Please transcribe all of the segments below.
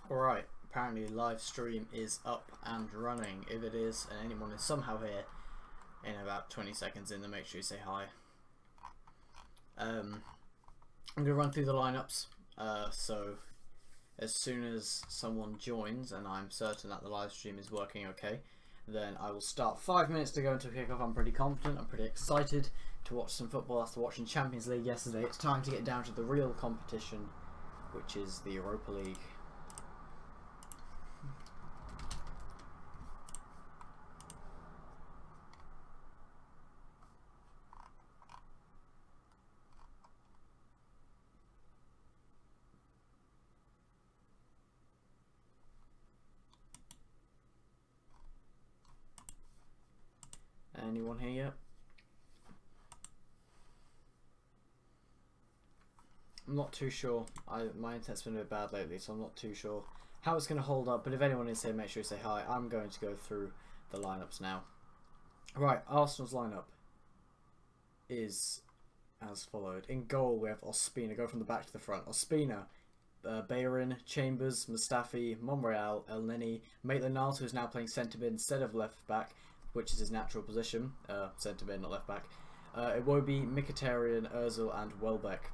Alright, apparently live stream is up and running. If it is, and anyone is somehow here in about 20 seconds in, then make sure you say hi. I'm going to run through the lineups, so as soon as someone joins, and I'm certain that the live stream is working okay, then I will start. 5 minutes to go until kickoff. I'm pretty confident, I'm pretty excited to watch some football after watching Champions League yesterday. It's time to get down to the real competition, which is the Europa League. Anyone here yet? I'm not too sure. My internet's been a bit bad lately, so I'm not too sure how it's going to hold up. But if anyone is here, make sure you say hi. I'm going to go through the lineups now. Right, Arsenal's lineup is as followed. In goal, we have Ospina. Go from the back to the front. Ospina, Bayern, Chambers, Mustafi, Monreal, El Neni, Maitland-Niles, who is now playing centre mid instead of left back, which is his natural position. Centre mid, not left back. Iwobi, Mkhitaryan, Ozil, and Welbeck.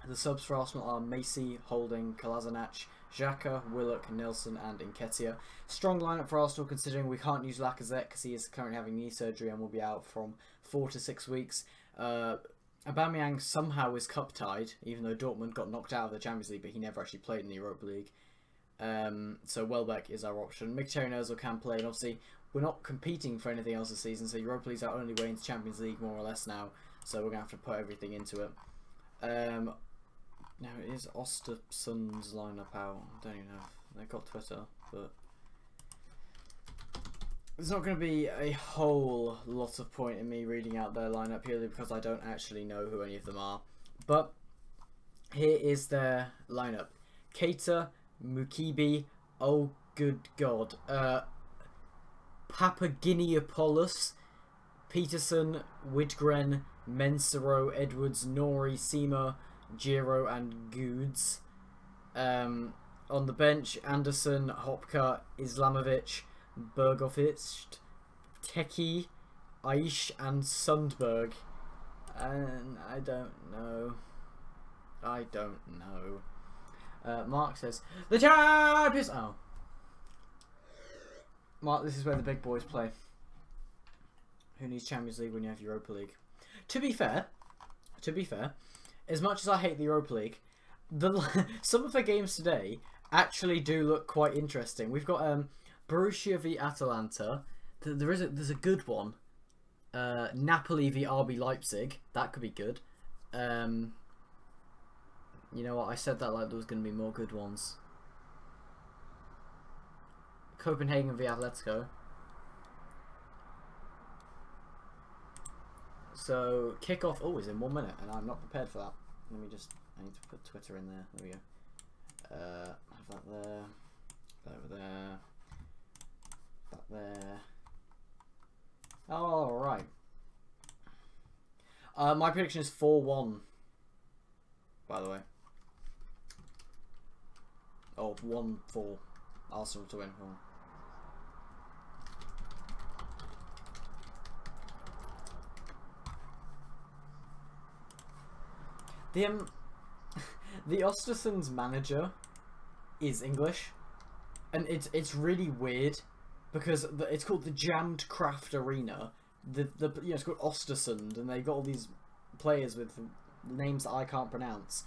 The subs for Arsenal are Macy, Holding, Kolasinac, Xhaka, Willock, Nelson, and Nketiah. Strong lineup for Arsenal, considering we can't use Lacazette because he is currently having knee surgery and will be out from 4 to 6 weeks. Aubameyang somehow is cup tied, even though Dortmund got knocked out of the Champions League, but he never actually played in the Europa League. So Welbeck is our option. Mkhitaryan and Ozil can play, and obviously we're not competing for anything else this season, so Europa League's our only way into Champions League, more or less now. So we're gonna have to put everything into it. Now it is Ostersunds lineup out. I don't even know if they've got Twitter, but there's not going to be a whole lot of point in me reading out their lineup purely because I don't actually know who any of them are. But here is their lineup: Keita, Mukibi, oh good god, Papagiannopoulos, Peterson, Widgren, Mensero, Edwards, Nori, Seema, Giro, and Goods. On the bench, Anderson, Hopka, Islamovic, Bergovic, Teki, Aish, and Sundberg. And I don't know. Mark says, the champions! Oh. Mark, this is where the big boys play. Who needs Champions League when you have Europa League? To be fair, as much as I hate the Europa League, some of the games today actually do look quite interesting. We've got Borussia v Atalanta. There's a good one. Napoli v RB Leipzig. That could be good. You know what? I said that like there was going to be more good ones. Copenhagen v Atletico. So, kickoff always in 1 minute, and I'm not prepared for that. I need to put Twitter in there. There we go. Have that there. That over there. That there. Oh, right. My prediction is 4-1, by the way. Oh, 1-4. Arsenal to win. The Östersunds manager is English, and it's really weird because it's called the Jammed Craft Arena. It's called Östersund, and they've got all these players with names that I can't pronounce,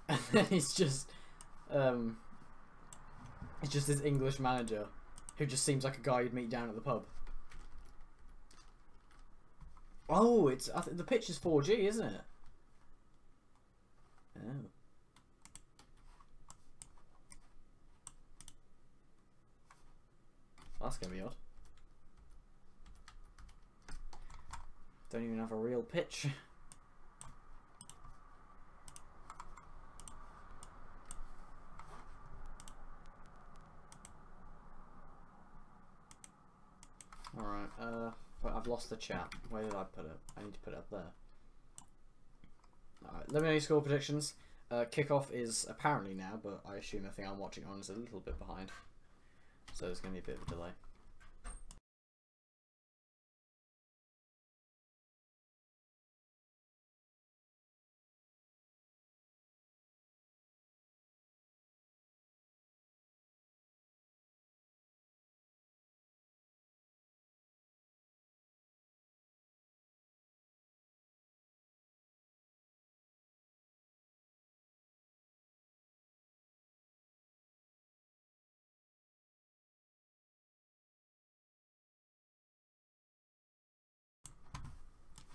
and then it's just this English manager who just seems like a guy you'd meet down at the pub. Oh, the pitch is 4G, isn't it? Oh. That's gonna be odd. Don't even have a real pitch. Alright, but I've lost the chat. Where did I put it? I need to put it up there. Alright, let me know your score predictions. Kickoff is apparently now, but I assume the thing I'm watching on is a little bit behind. So there's going to be a bit of a delay.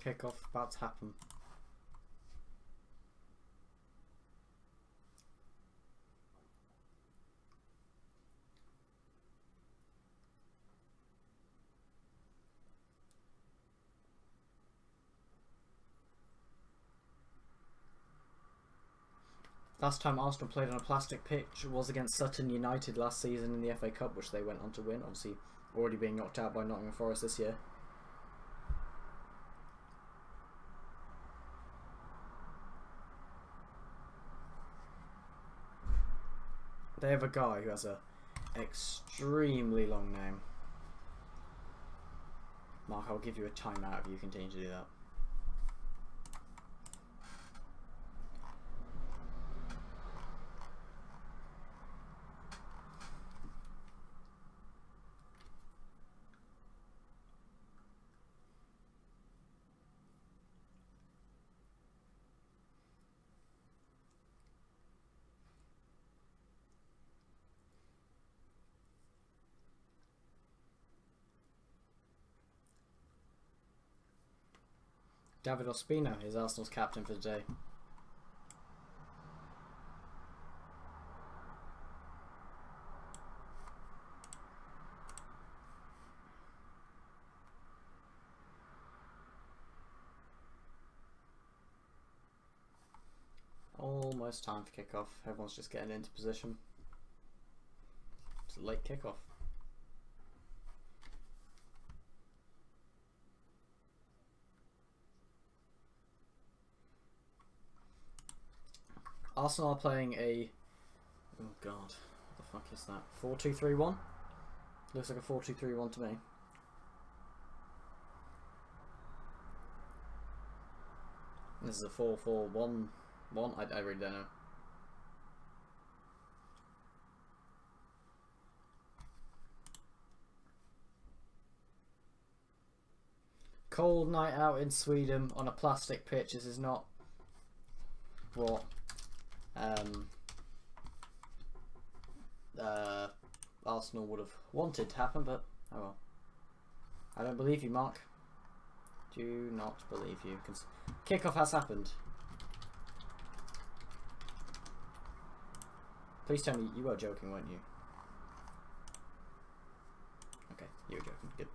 Kickoff about to happen. Last time Arsenal played on a plastic pitch was against Sutton United last season in the FA Cup, which they went on to win. Obviously, already being knocked out by Nottingham Forest this year. They have a guy who has a extremely long name. Mark, I'll give you a timeout if you continue to do that. David Ospina is Arsenal's captain for today. Almost time for kickoff. Everyone's just getting into position. It's a late kickoff. Arsenal are playing a... oh god, what the fuck is that? 4-2-3-1? Looks like a 4-2-3-1 to me. This is a 4-4-1-1? I really don't know. Cold night out in Sweden on a plastic pitch. This is not what Arsenal would have wanted to happen, but oh well. I don't believe you, Mark. Do not believe you. Kickoff has happened. Please tell me you were joking, weren't you? Okay, you were joking. Good.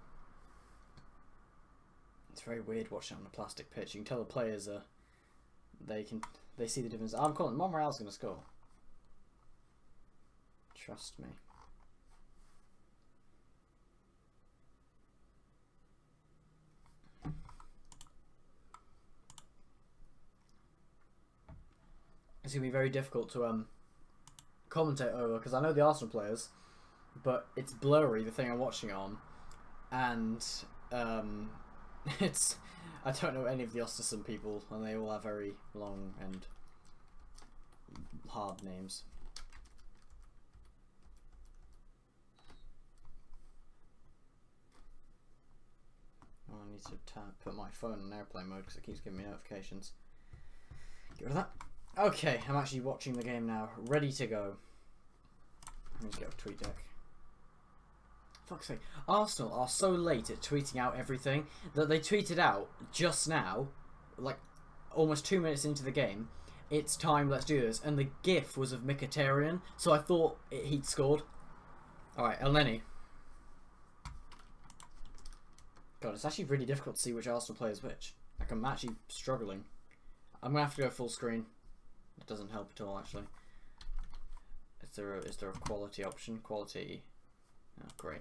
It's very weird watching on a plastic pitch. You can tell the players they see the difference. I'm calling Monreal's going to score. Trust me. It's going to be very difficult to commentate over because I know the Arsenal players, but it's blurry, the thing I'm watching on, and it's... I don't know any of the Östersund people, and they all have very long and hard names. Oh, I need to put my phone on airplane mode because it keeps giving me notifications. Get rid of that. Okay, I'm actually watching the game now. Ready to go. Let me just get a tweet deck. Fuck's sake. Arsenal are so late at tweeting out everything that they tweeted out just now, like almost 2 minutes into the game, it's time, let's do this. And the gif was of Mkhitaryan, so I thought he'd scored. Alright, Elneny. God, it's actually really difficult to see which Arsenal player is which. Like, I'm actually struggling. I'm going to have to go full screen. It doesn't help at all, actually. Is there a quality option? Quality. Oh, great.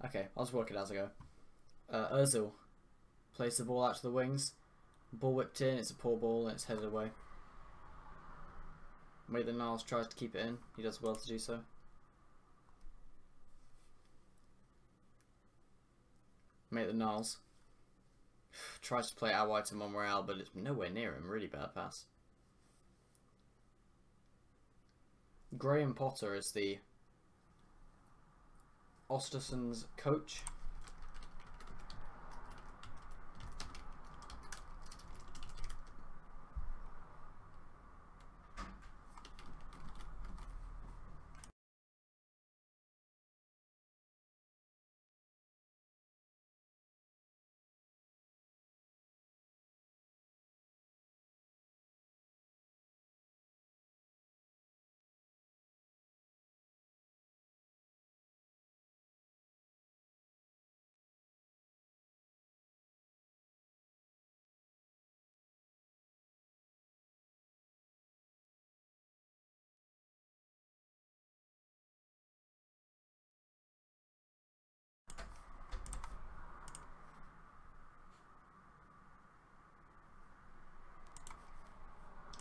Okay, I'll just work it as I go. Özil plays the ball out to the wings. Ball whipped in, it's a poor ball and it's headed away. Maitland-Niles tries to keep it in. He does well to do so. Maitland-Niles tries to play out wide to Monreal, but it's nowhere near him. Really bad pass. Graham Potter is the Ostersunds coach.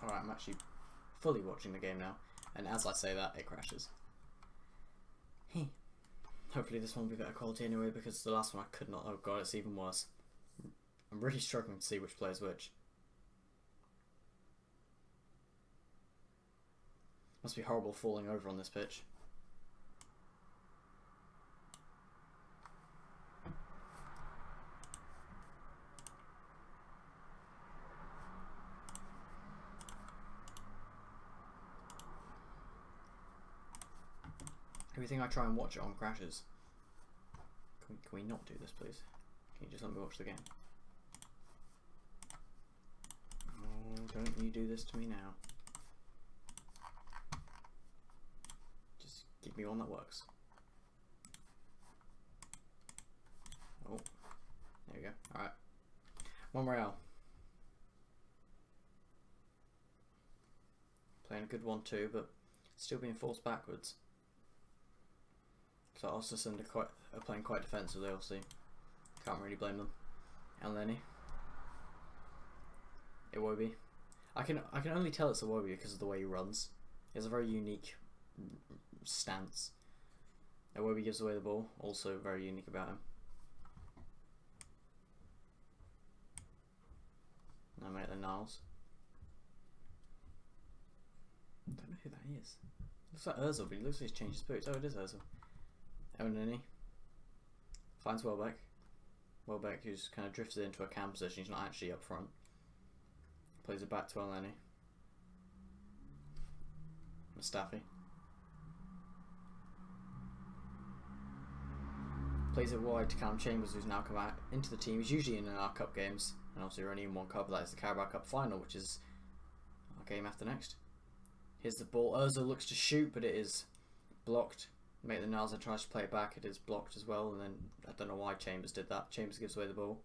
Alright, I'm actually fully watching the game now, and as I say that, it crashes. Hopefully this one will be better quality anyway, because the last one I could not. Oh god, it's even worse. I'm really struggling to see which plays which. Must be horrible falling over on this pitch. Everything I try and watch it on crashes. Can we not do this, please? Can you just let me watch the game? Oh, don't you do this to me now. Just give me one that works. Oh, there you go. Alright. Monreal. Playing a good 1-2, but still being forced backwards. So Ostersunds are playing quite defensively, obviously. Can't really blame them. And Lenny. Iwobi. I can only tell it's Iwobi because of the way he runs. He has a very unique stance. Iwobi gives away the ball, also very unique about him. Now Maitland-Niles. Don't know who that is. Looks like Ozil, but he looks like he's changed his boots. Oh, it is Ozil. Elneny finds Welbeck. Welbeck, who's kind of drifted into a cam position, he's not actually up front. Plays it back to Elneny. Mustafi. Plays it wide to Callum Chambers, who's now come out into the team. He's usually in our cup games, and obviously we're only in one cup, that is the Carabao Cup final, which is our game after next. Here's the ball. Ozil looks to shoot, but it is blocked. Maitland-Niles tries to play it back, it is blocked as well, and then I don't know why Chambers did that. Chambers gives away the ball.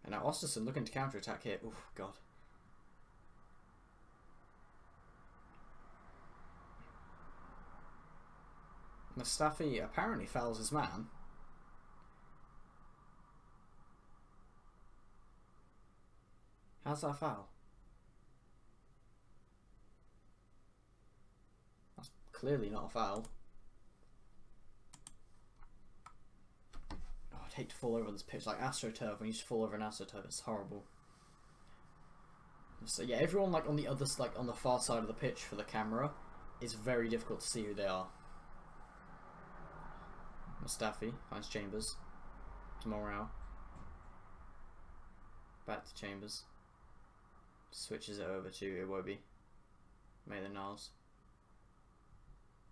And now Ostersunds looking to counter attack here. Oh god. Mustafi apparently fouls his man. How's that a foul? That's clearly not a foul. I'd hate to fall over on this pitch like AstroTurf. When you just fall over an AstroTurf, it's horrible. So yeah, everyone like on the other, like on the far side of the pitch for the camera, is very difficult to see who they are. Mustafi finds Chambers. To Monreal. Back to Chambers. Switches it over to Iwobi. Maitland-Niles.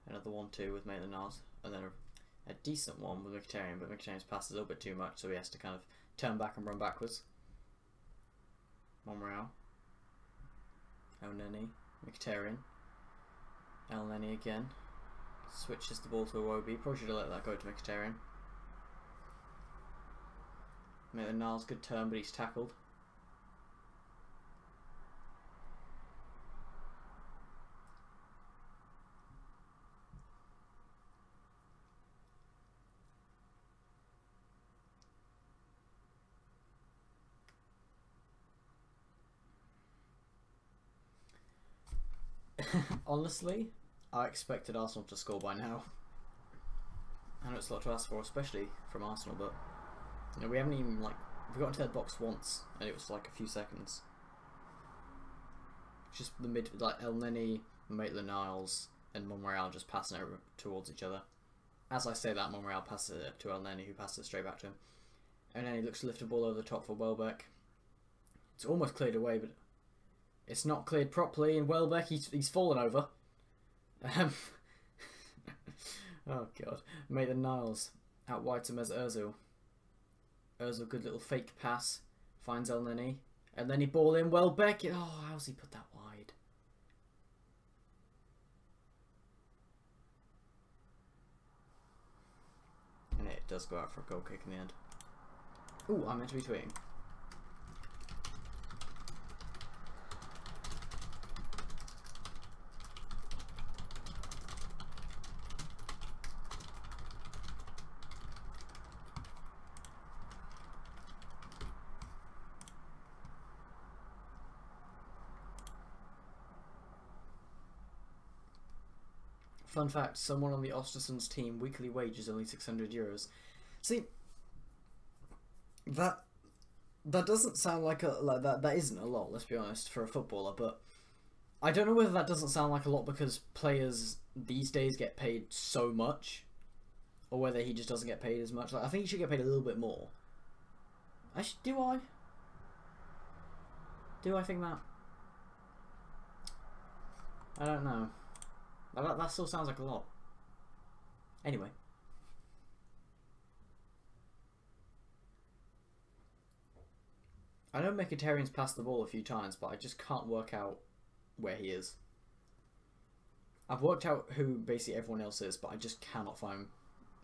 Another 1-2 with Maitland-Niles, and then a decent one with Mkhitaryan, but Mkhitaryan's passed a little bit too much, so he has to kind of turn back and run backwards. Monreal. Elneny. Mkhitaryan. Elneny again. Switches the ball to Iwobi. Probably should have let that go to Mkhitaryan. Maitland-Niles, good turn, but he's tackled. Honestly, I expected Arsenal to score by now. I know it's a lot to ask for, especially from Arsenal, but you know, we haven't even we got into their box once, and it was like a few seconds. Just the mid, like El Neni, Maitland-Niles, and Monreal just passing it towards each other. As I say that, Monreal passes it to El Neni, who passes it straight back to him. And then he looks to lift the ball over the top for Welbeck. It's almost cleared away, but it's not cleared properly, and Welbeck, he's fallen over. Oh god. Maitland-Niles out wide to Mesut Ozil. Ozil, good little fake pass. Finds El Neni. And then he ball in. Welbeck. Oh, how's he put that wide? And it does go out for a goal kick in the end. Ooh, I'm meant to be tweeting. Fun fact, someone on the Ostersunds team, weekly wage is only €600. See, that doesn't sound like that isn't a lot, let's be honest, for a footballer, but I don't know whether that doesn't sound like a lot because players these days get paid so much, or whether he just doesn't get paid as much. Like, I think he should get paid a little bit more. Do I think that? I don't know. That still sounds like a lot. Anyway. I know Mkhitaryan's passed the ball a few times, but I just can't work out where he is. I've worked out who basically everyone else is, but I just cannot find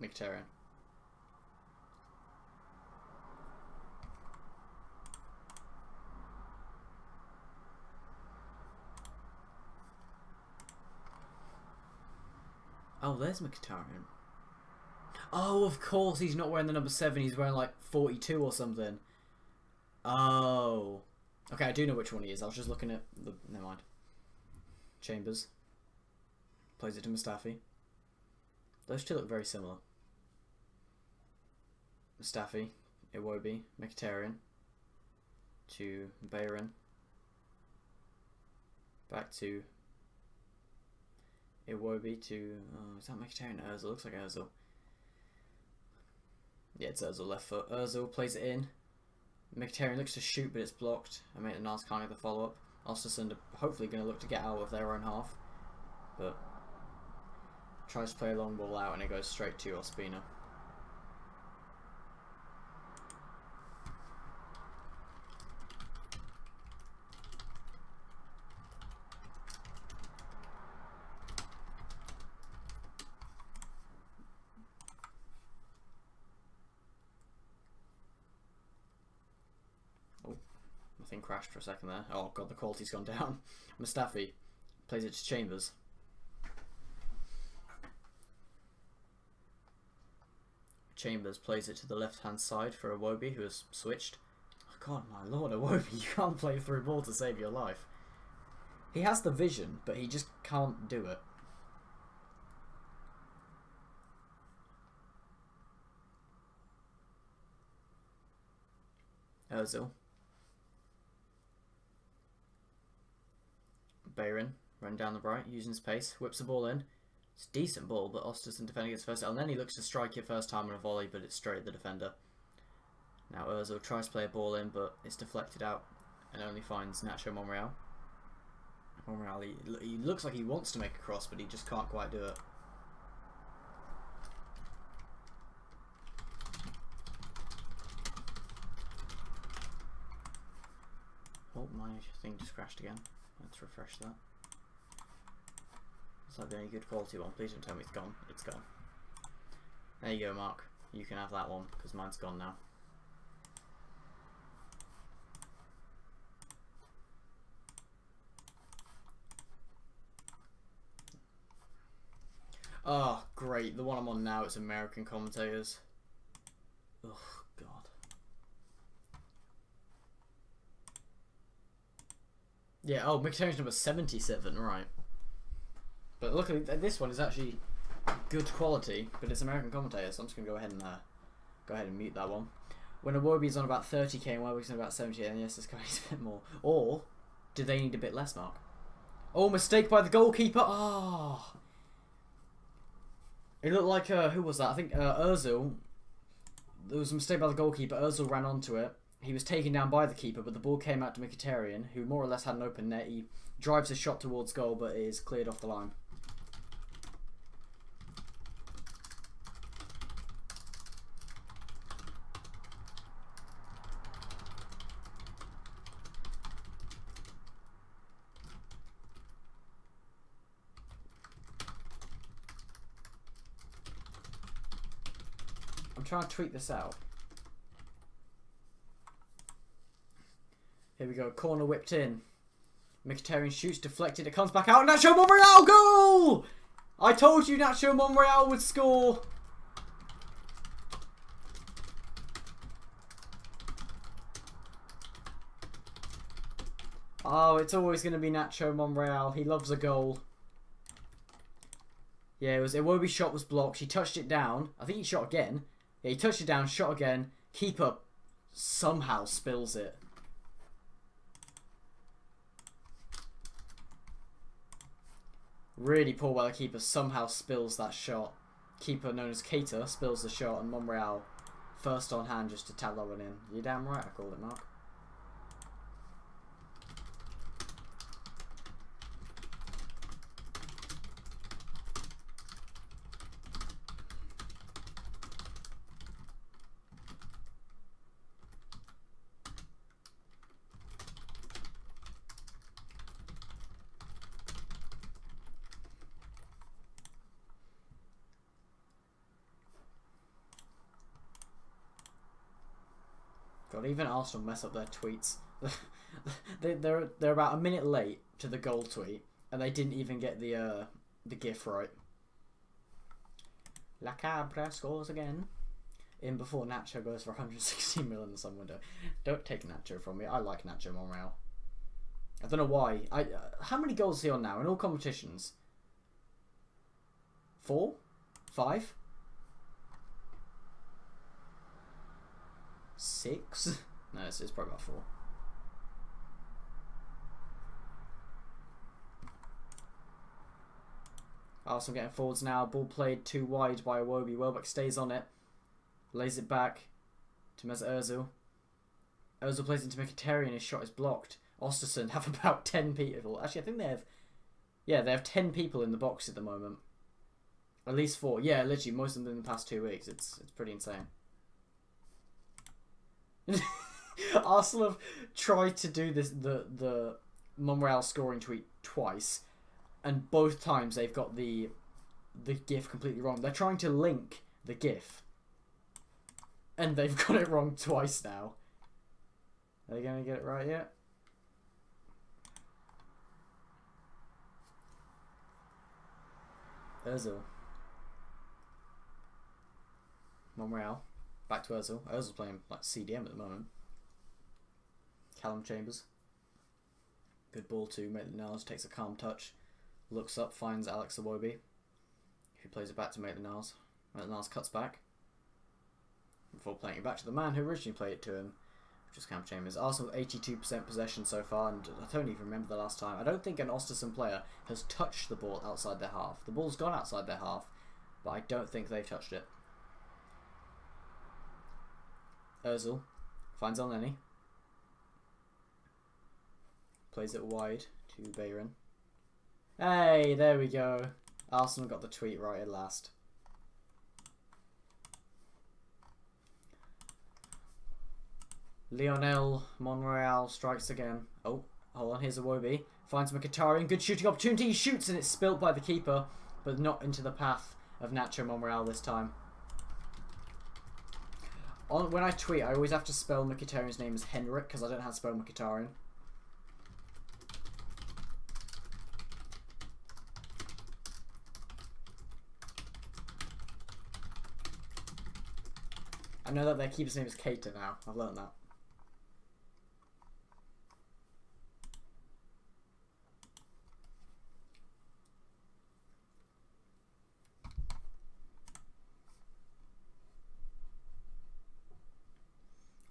Mkhitaryan. Oh, there's Mkhitaryan. Oh, of course, he's not wearing the number 7. He's wearing like 42 or something. Oh. Okay, I do know which one he is. I was just looking at the... Never mind. Chambers. Plays it to Mustafi. Those two look very similar. Mustafi. Iwobi. Mkhitaryan. To Bayern. Back to... Iwobi to... Oh, is that Mkhitaryan? Ozil. Looks like Ozil. Yeah, it's Ozil, left foot. Ozil plays it in. Mkhitaryan looks to shoot, but it's blocked. I mean, the Nars can't get the follow-up. Ostersund are hopefully going to look to get out of their own half. But... tries to play a long ball out, and it goes straight to Ospina. Nothing crashed for a second there. Oh god, the quality's gone down. Mustafi plays it to Chambers. Chambers plays it to the left-hand side for Iwobi, who has switched. Oh god, my lord, Iwobi, you can't play through ball to save your life. He has the vision, but he just can't do it. Ozil. Bayern, run down the right, using his pace, whips the ball in. It's a decent ball, but Ostersunds defending its first, and then he looks to strike it first time on a volley, but it's straight at the defender. Now Ozil tries to play a ball in, but it's deflected out, and only finds Nacho Monreal. Monreal, he looks like he wants to make a cross, but he just can't quite do it. Oh, my thing just crashed again. Let's refresh that. Is that the only good quality one? Please don't tell me it's gone. It's gone. There you go, Mark. You can have that one, because mine's gone now. Oh, great. The one I'm on now, it's American commentators. Oh, God. Yeah, oh, Mkhitaryan's number 77, right. But luckily, this one is actually good quality, but it's American commentator, so I'm just gonna go ahead and mute that one. When a Wobie's on about 30k and Wobie's on about 70, then yes, this guy needs a bit more. Or do they need a bit less, Mark? Oh, mistake by the goalkeeper. Ah, oh. It looked like who was that? I think Özil. There was a mistake by the goalkeeper. Özil ran onto it. He was taken down by the keeper, but the ball came out to Mkhitaryan, who more or less had an open net. He drives a shot towards goal, but is cleared off the line. I'm trying to tweet this out. Here we go. Corner whipped in. Mkhitaryan shoots, deflected. It comes back out. Nacho Monreal, goal! I told you Nacho Monreal would score. Oh, it's always going to be Nacho Monreal. He loves a goal. Yeah, it was Iwobi's shot was blocked. He touched it down. I think he shot again. Yeah, he touched it down, shot again. Keeper somehow spills it. Really poor by the keeper. Somehow spills that shot. Keeper known as Keita spills the shot, and Monreal first on hand just to tap that one in. You're damn right I called it, Mark. God, even Arsenal mess up their tweets. they're about a minute late to the goal tweet, and they didn't even get the GIF right. La Cabra scores again. In before Nacho goes for 116 million in some window. Don't take Nacho from me. I like Nacho Monreal. I don't know why. How many goals is he on now in all competitions? 4? 5? 6? No, it's probably about 4. Arsenal getting forwards now. Ball played too wide by Iwobi. Welbeck stays on it. Lays it back to Mesut Ozil. Ozil plays into Mkhitaryan. His shot is blocked. Ostersunds have about 10 people. Actually, I think they have... Yeah, they have 10 people in the box at the moment. At least 4. Yeah, literally, most of them in the past 2 weeks. It's pretty insane. Arsenal have tried to do this the Monreal scoring tweet twice, and both times they've got the GIF completely wrong. They're trying to link the GIF, and they've got it wrong twice now. Are they going to get it right yet? Ozil. Monreal. Back to Ozil. Ozil's playing like CDM at the moment. Callum Chambers. Good ball to Maitland-Niles. Takes a calm touch. Looks up. Finds Alex Iwobi, who plays it back to Maitland-Niles. Maitland-Niles cuts back before playing it back to the man who originally played it to him, which is Callum Chambers. Arsenal 82% possession so far, and I don't even remember the last time. I don't think an Östersund player has touched the ball outside their half. The ball's gone outside their half, but I don't think they've touched it. Ozil finds Elneny. Plays it wide to Bayern. Hey, there we go. Arsenal got the tweet right at last. Lionel Monreal strikes again. Oh, hold on. Here's Iwobi. Finds Mkhitaryan. Good shooting opportunity. He shoots and it's spilt by the keeper, but not into the path of Nacho Monreal this time. When I tweet, I always have to spell Mkhitaryan's name as Henrik because I don't know how to spell Mkhitaryan. I know that their keeper's name is Keita now. I've learned that.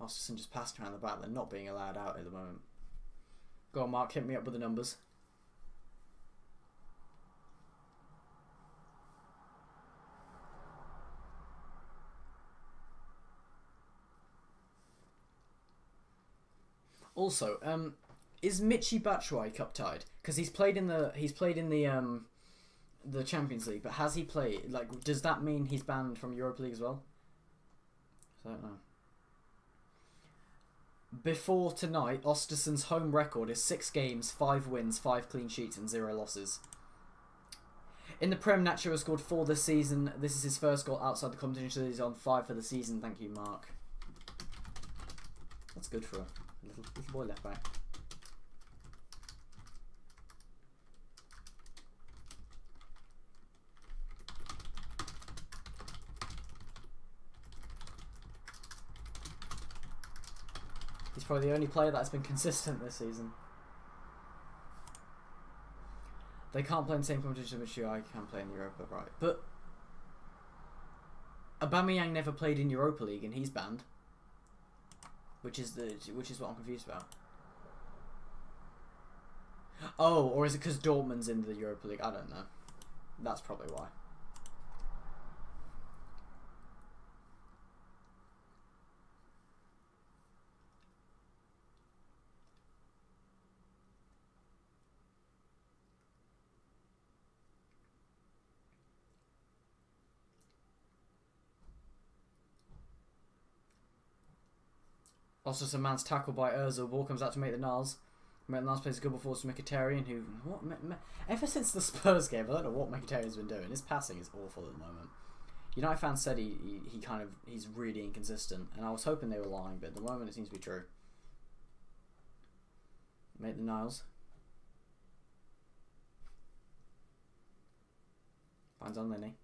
Ostersunds just passed around the back. They're not being allowed out at the moment. Go on, Mark. Hit me up with the numbers. Also, is Michy Batshuayi cup tied? Because he's played in the Champions League, but has he played? Like, does that mean he's banned from Europa League as well? I don't know. Before tonight, Östersund's home record is 6 games, 5 wins, 5 clean sheets, and 0 losses. In the Prem, Nacho has scored 4 this season. This is his first goal outside the competition, so he's on 5 for the season. Thank you, Mark. That's good for a little boy left back. He's probably the only player that's been consistent this season. They can't play in the same competition which I can play in Europa, right? But Aubameyang never played in Europa League and he's banned, which is what I'm confused about. Oh, or is it because Dortmund's in the Europa League? I don't know. That's probably why. Also, some man's tackled by Özil. Ball comes out to make the Niles. Niles plays a good ball forward to Mkhitaryan, who ever since the Spurs game, I don't know what Mkhitaryan's been doing. His passing is awful at the moment. United fans said he's really inconsistent, and I was hoping they were lying, but at the moment it seems to be true. Make the Niles. Finds on Lenny.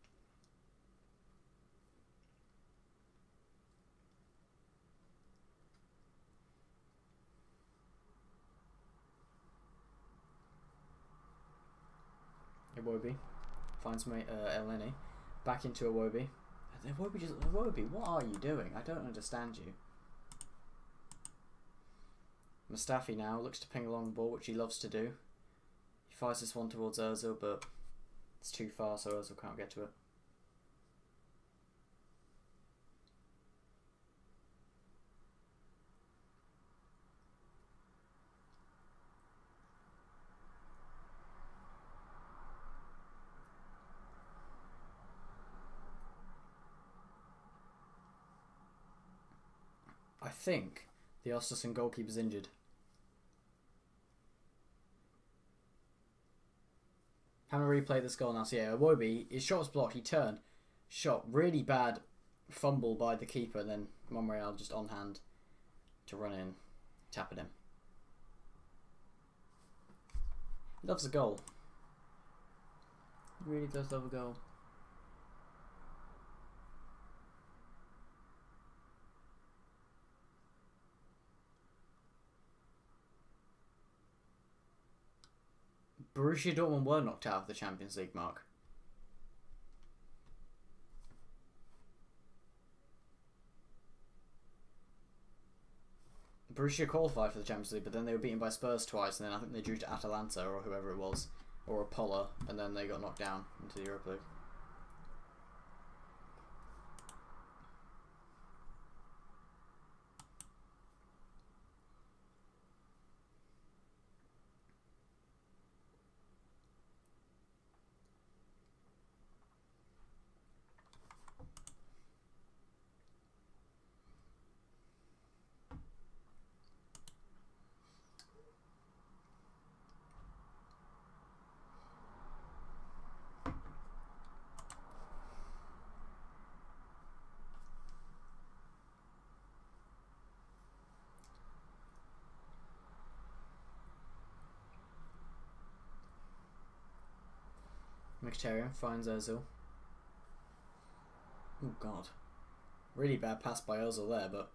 Iwobi finds me Elneny back into Iwobi. Iwobi, what are you doing? I don't understand you. Mustafi now looks to ping along the ball, which he loves to do. He fires this one towards Özil, but it's too far, so Özil can't get to it. I think the Östersund goalkeeper's injured. Having replay this goal now. So yeah, Iwobi, his shot was blocked, he turned, shot, really bad fumble by the keeper, and then Monreal just on hand to run in, tap at him. He loves a goal. He really does love a goal. Borussia Dortmund were knocked out of the Champions League, Mark. Borussia qualified for the Champions League, but then they were beaten by Spurs twice, and then I think they drew to Atalanta or whoever it was, or Apollo, and then they got knocked down into the Europa League. Mkhitaryan finds Özil. Oh god. Really bad pass by Özil there, but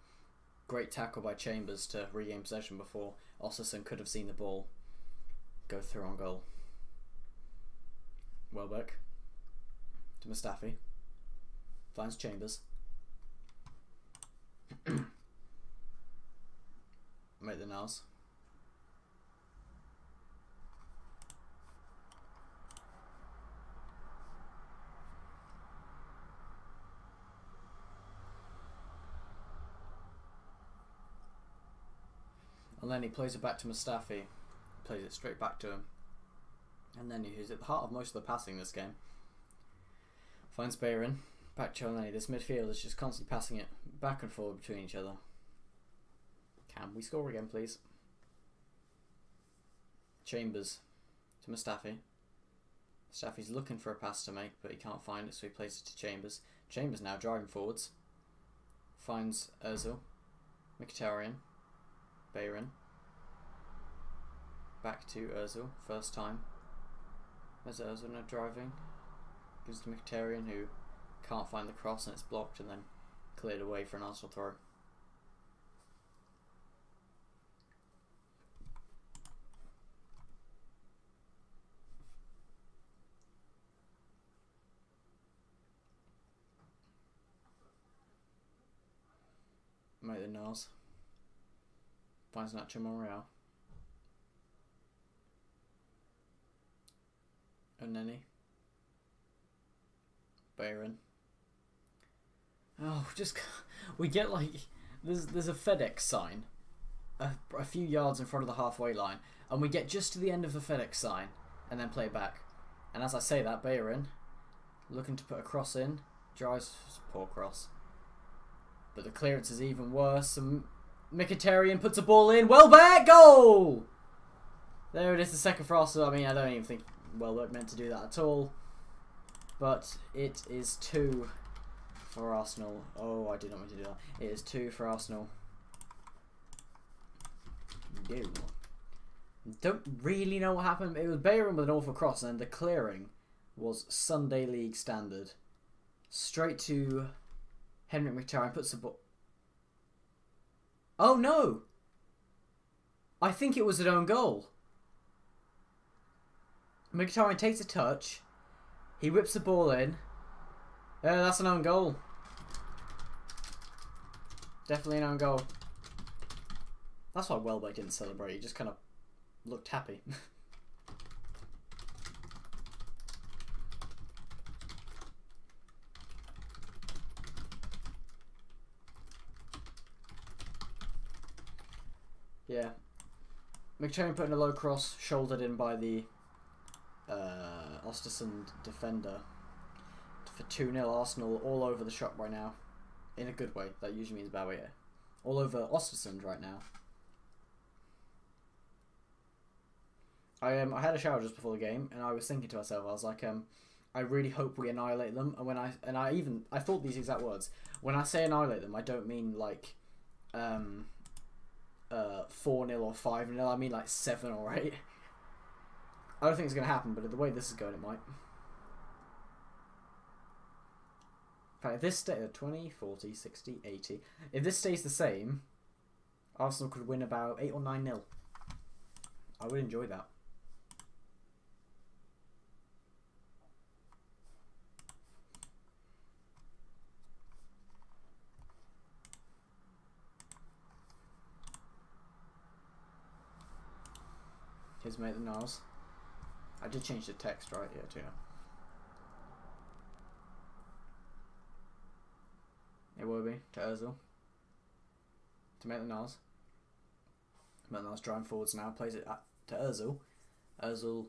great tackle by Chambers to regain possession before Ostersunds could have seen the ball go through on goal. Welbeck to Mustafi. Finds Chambers. Make the nails. And then he plays it back to Mustafi. Plays it straight back to him. And then he's at the heart of most of the passing this game. Finds Bayern. Back to Elneny. This midfield is just constantly passing it back and forward between each other. Can we score again, please? Chambers to Mustafi. Mustafi's looking for a pass to make, but he can't find it, so he plays it to Chambers. Chambers now driving forwards. Finds Ozil. Mkhitaryan. Bayern. Back to Ozil. First time. There's Ozil now driving. Gives to Mkhitaryan, who can't find the cross and it's blocked and then cleared away for an Arsenal throw. Make the nose. Finds Nacho Monreal. Elneny. Bayern. Oh, just we get like there's a FedEx sign a few yards in front of the halfway line, and we get just to the end of the FedEx sign and then play back. And as I say that, Bayern looking to put a cross in, drives poor cross, but the clearance is even worse. And Mkhitaryan puts a ball in. Welbeck, goal! There it is, the second for Arsenal. I mean, I don't even think Welbeck meant to do that at all. But it is 2 for Arsenal. Oh, I did not mean to do that. It is 2 for Arsenal. Don't really know what happened. It was Bayern with an awful cross, and the clearing was Sunday League standard. Straight to Henrik Mkhitaryan. Puts the ball. Oh no! I think it was an own goal. Mkhitaryan takes a touch. He whips the ball in. That's an own goal. Definitely an own goal. That's why Welbeck didn't celebrate. He just kind of looked happy. Yeah. Mkhitaryan putting a low cross, shouldered in by the Ostersunds defender for 2-0. Arsenal all over the shop right now, in a good way. That usually means bad way. Yeah. All over Ostersunds right now. I had a shower just before the game, and I was thinking to myself, I was like, I really hope we annihilate them. And I thought these exact words. When I say annihilate them, I don't mean like 4-0 or 5-0. I mean like 7 or 8. I don't think it's going to happen, but the way this is going, it might. In fact, if this stays 20, 40, 60, 80. If this stays the same, Arsenal could win about 8 or 9-0. I would enjoy that. Here's mate the Niles. I did change the text right here too. It will be to Ozil. To make the Niles. Make the Niles driving forwards now. Plays it to Ozil. Ozil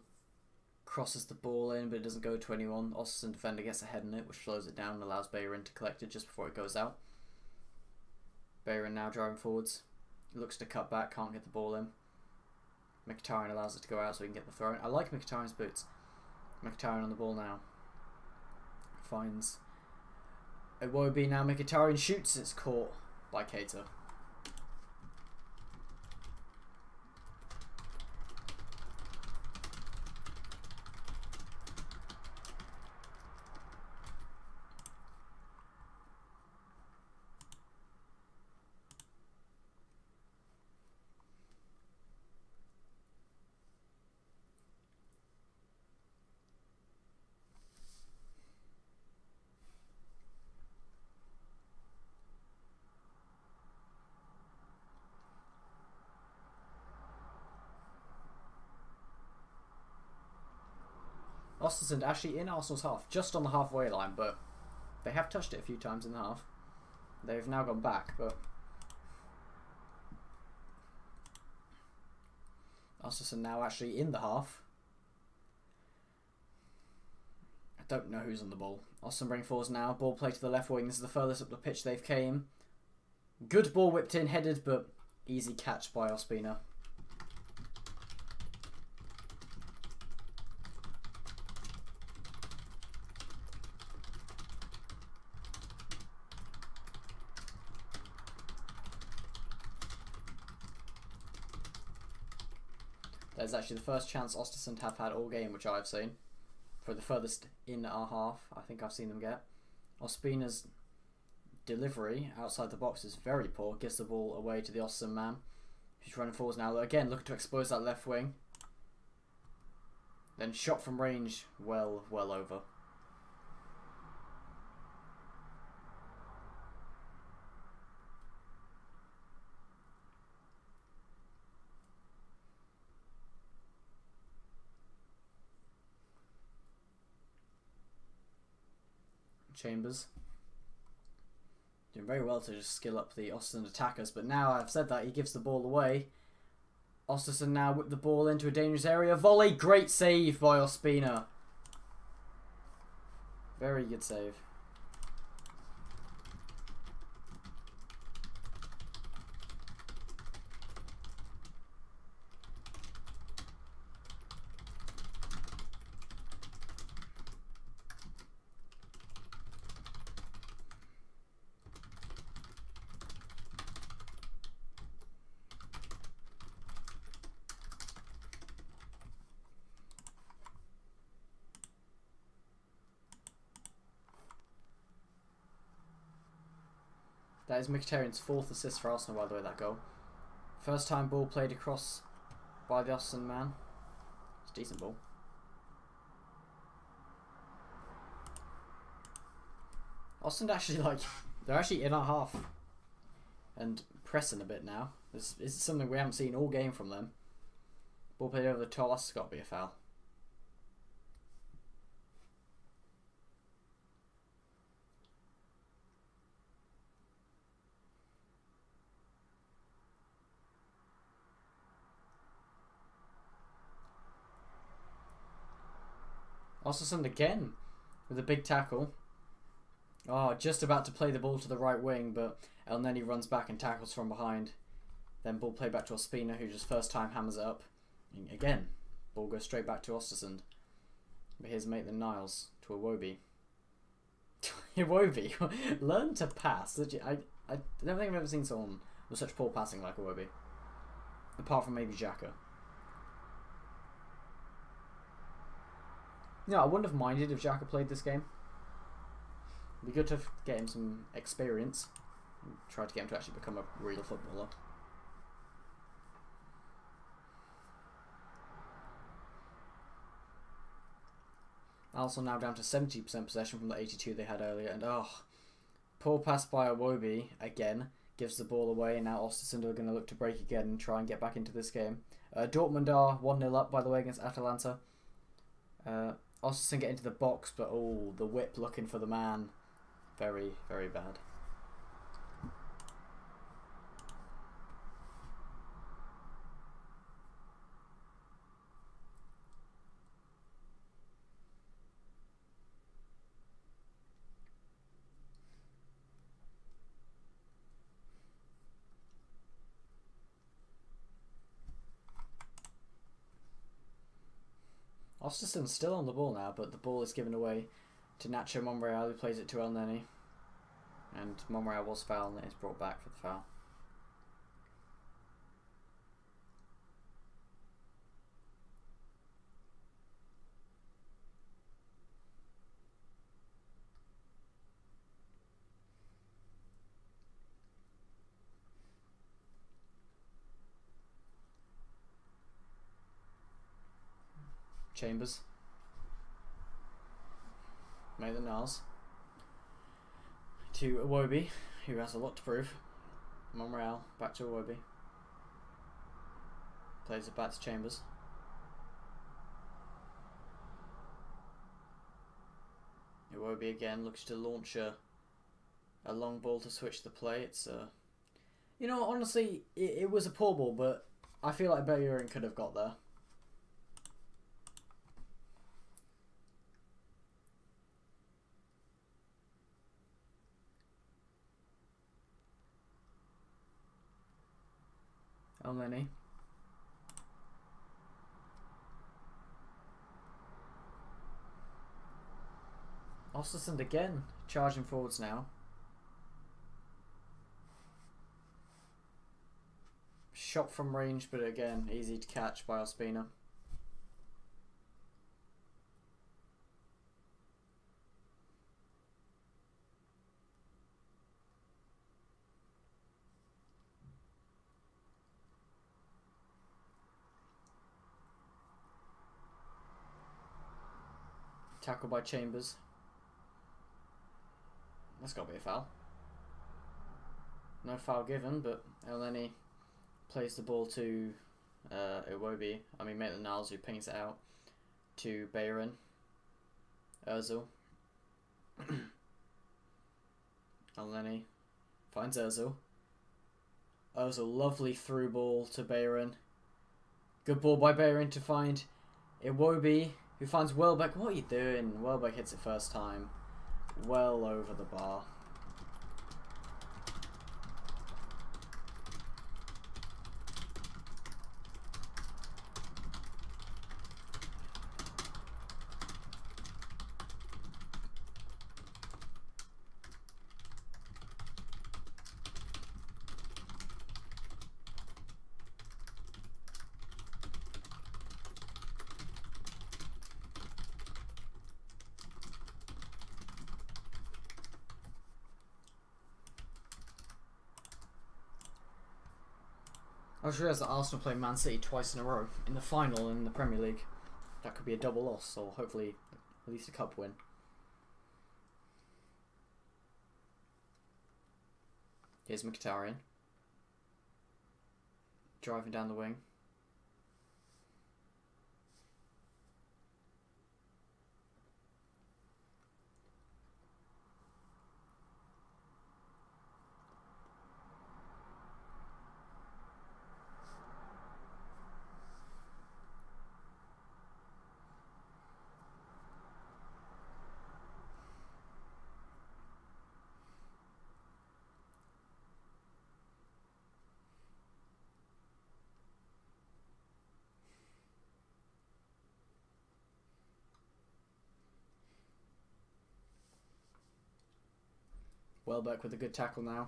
crosses the ball in, but it doesn't go to anyone. Ostersunds defender gets a head in it, which slows it down and allows Bayern to collect it just before it goes out. Bayern now driving forwards. Looks to cut back, can't get the ball in. Mkhitaryan allows it to go out so he can get the throw in. I like Mkhitaryan's boots. Mkhitaryan on the ball now. Finds Iwobi now. Mkhitaryan shoots. It's caught by Keita. Ostersund actually in Arsenal's half, just on the halfway line, but they have touched it a few times in the half. They've now gone back, but Ostersund now actually in the half. I don't know who's on the ball. Ostersund bring forwards now. Ball play to the left wing. This is the furthest up the pitch they've came. Good ball whipped in, headed, but easy catch by Ospina. That is actually the first chance Östersund have had all game, which I've seen. For the furthest in our half, I think I've seen them get. Ospina's delivery outside the box is very poor. Gives the ball away to the Östersund man. He's running forwards now. Again, looking to expose that left wing. Then shot from range, well over. Chambers doing very well to just skill up the Östersund attackers, but now I've said that, he gives the ball away. Östersund now whip the ball into a dangerous area. Volley, great save by Ospina. Very good save. That is Mkhitaryan's 4th assist for Arsenal, by the way, that goal. First time ball played across by the Östersund man. It's a decent ball. Östersund actually, they're actually in our half. And pressing a bit now. This is something we haven't seen all game from them. Ball played over the top, that's got to be a foul. Ostersund again with a big tackle. Oh, just about to play the ball to the right wing, but El Neni runs back and tackles from behind. Then ball play back to Ospina, who just first time hammers it up. And again, ball goes straight back to Ostersund. But here's Maitland-Niles to Iwobi. Iwobi, learn to pass. I don't think I've ever seen someone with such poor passing like Iwobi. Apart from maybe Xhaka. No, I wouldn't have minded if Xhaka played this game. It'd be good to get him some experience and try to get him to actually become a real footballer. Arsenal now down to 70% possession from the 82 they had earlier, and poor pass by Iwobi again gives the ball away, and now Ostersund are going to look to break again and try and get back into this game. Dortmund are 1-0 up, by the way, against Atalanta. Ostersund get into the box, but the whip looking for the man. Very, very bad. Ostersund's still on the ball now, but the ball is given away to Nacho Monreal, who plays it to El Neni. And Monreal was fouled and it is brought back for the foul. Chambers. Maitland-Niles. To Iwobi, who has a lot to prove. Monreal, back to Iwobi. Plays it back to Chambers. Iwobi again looks to launch a long ball to switch the play. It's you know, honestly, it was a poor ball, but I feel like Bellerin could have got there. Lenny. Ostersund again, charging forwards now. Shot from range, but again, easy to catch by Ospina. Tackle by Chambers. That's got to be a foul. No foul given, but Elneny plays the ball to Iwobi. I mean, Maitland-Niles, who pings it out to Bellerin. Ozil. Elneny finds Ozil. Ozil, lovely through ball to Bellerin. Good ball by Bellerin to find Iwobi, who finds Welbeck. What are you doing? Welbeck hits it first time. Well over the bar. I just realised that Arsenal play Man City twice in a row in the final in the Premier League. That could be a double loss, or hopefully at least a cup win. Here's Mkhitaryan. Driving down the wing. Welbeck with a good tackle now,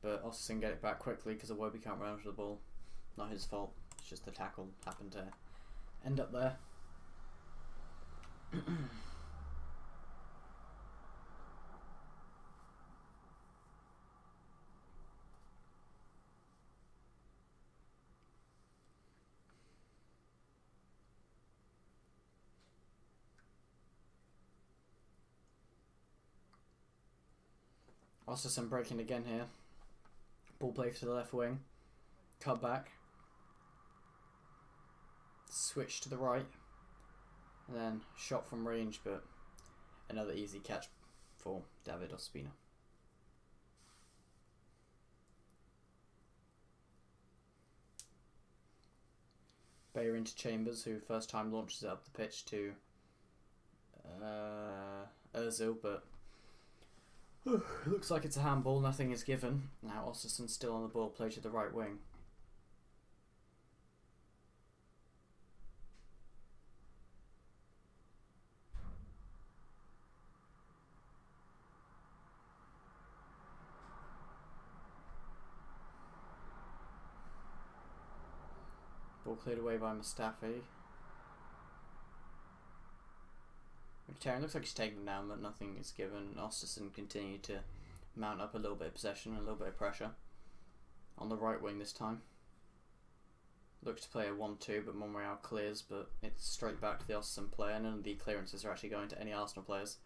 but Ostersunds get it back quickly because Iwobi can't run after the ball. Not his fault, it's just the tackle happened to end up there. Ostersunds breaking again here. Ball play to the left wing. Cut back. Switch to the right. And then shot from range, but another easy catch for David Ospina. Bellerin to Chambers, who first time launches it up the pitch to Ozil, but looks like it's a handball, nothing is given. Now Ostersunds still on the ball, play to the right wing. Ball cleared away by Mustafi. Mkhitaryan looks like he's taken him down, but nothing is given. Östersund continue to mount up a little bit of possession, a little bit of pressure. On the right wing this time. Looks to play a 1-2, but Monreal clears, but it's straight back to the Östersund player. None of the clearances are actually going to any Arsenal players.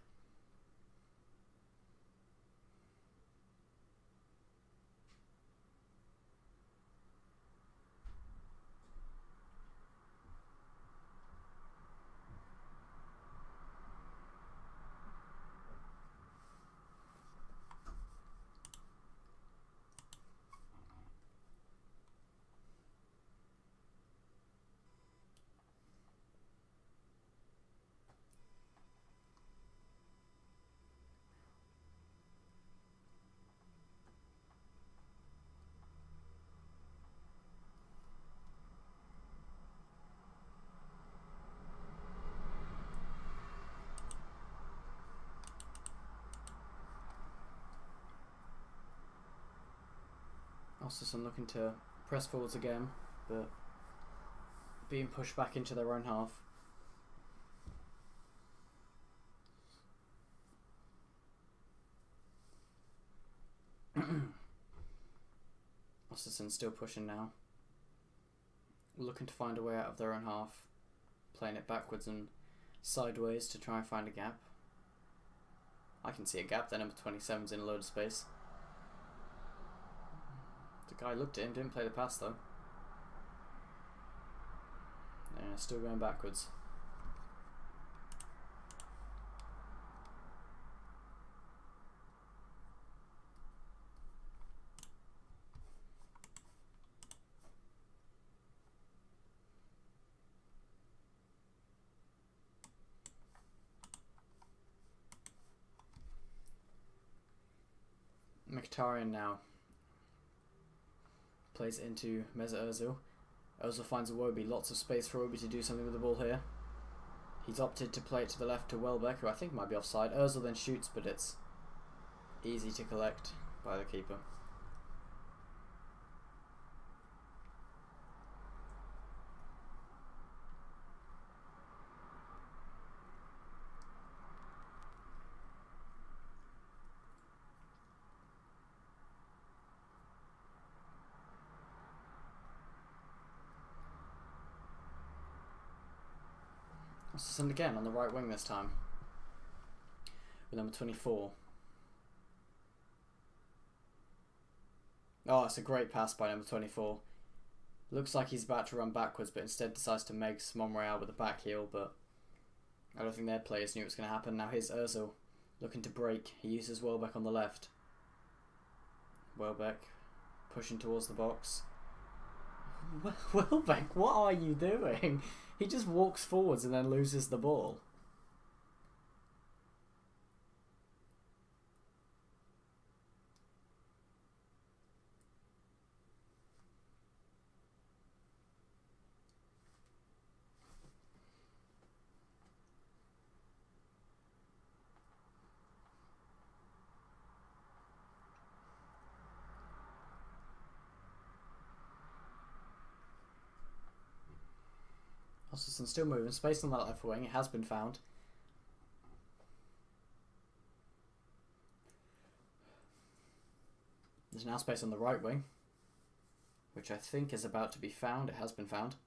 Ostersunds looking to press forwards again, but being pushed back into their own half. Ostersunds still pushing now. Looking to find a way out of their own half. Playing it backwards and sideways to try and find a gap. I can see a gap there. Number 27's in a load of space. The guy looked at him, didn't play the pass though. Yeah, still going backwards. Mkhitaryan now plays into Mesut Ozil. Ozil finds Iwobi, lots of space for Iwobi to do something with the ball here. He's opted to play it to the left to Welbeck, who I think might be offside. Ozil then shoots, but it's easy to collect by the keeper. And again on the right wing this time with number 24. Oh, it's a great pass by number 24. Looks like he's about to run backwards, but instead decides to Megs Monreal with a back heel, but I don't think their players knew it was going to happen. Now here's Ozil looking to break. He uses Welbeck on the left. Welbeck pushing towards the box. Welbeck, what are you doing? He just walks forwards and then loses the ball. Ostersunds still moving. Space on that left wing. It has been found. There's now space on the right wing, which I think is about to be found. It has been found.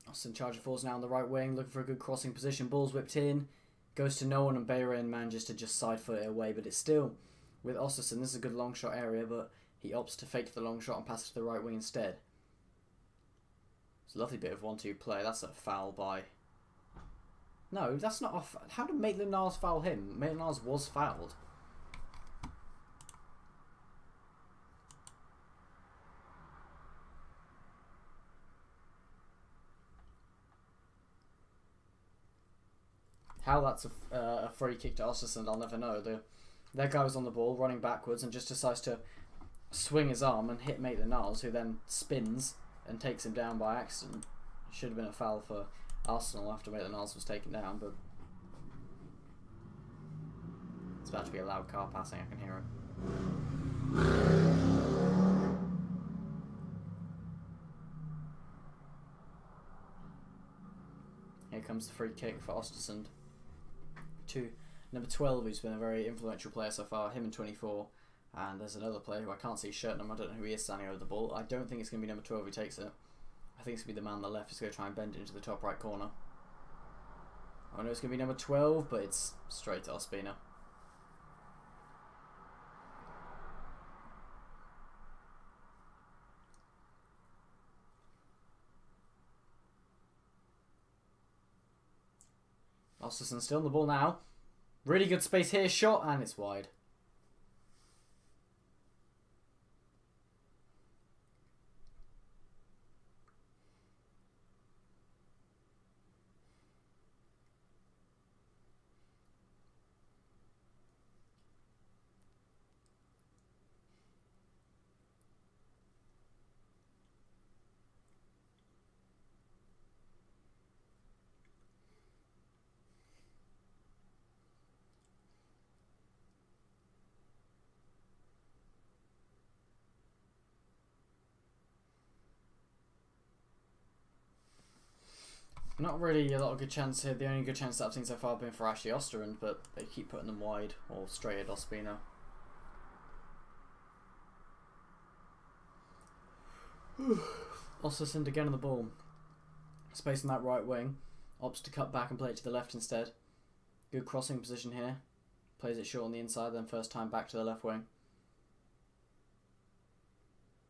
Austin Charger falls now on the right wing, looking for a good crossing position. Ball's whipped in, goes to no one, and Bayern manages to just side foot it away. But it's still with Ostersunds. This is a good long shot area, but he opts to fake the long shot and pass it to the right wing instead. It's a lovely bit of 1-2 play. That's a foul by... No, that's not off. How did Maitland-Niles foul him? Maitland-Niles was fouled. How that's a free kick to Ostersunds, I'll never know. Their guy was on the ball, running backwards, and just decides to swing his arm and hit Maitland-Niles, who then spins and takes him down by accident. Should have been a foul for Arsenal after Maitland-Niles was taken down, but it's about to be a loud car passing, I can hear it. Here comes the free kick for Östersund. To number 12, who's been a very influential player so far, him and 24. And there's another player who I can't see shirt number. I don't know who he is standing over the ball. I don't think it's going to be number 12 who takes it. I think it's going to be the man on the left who's going to try and bend it into the top right corner. I know it's going to be number 12, but it's straight to Ospina. Ostersunds still on the ball now. Really good space here. Shot, and it's wide. Not really a lot of good chance here. The only good chance that I've seen so far have been for actually Östersunds, but they keep putting them wide or straight at Ospina. Ostersunds again on the ball. Space on that right wing. Opts to cut back and play it to the left instead. Good crossing position here. Plays it short on the inside, then first time back to the left wing.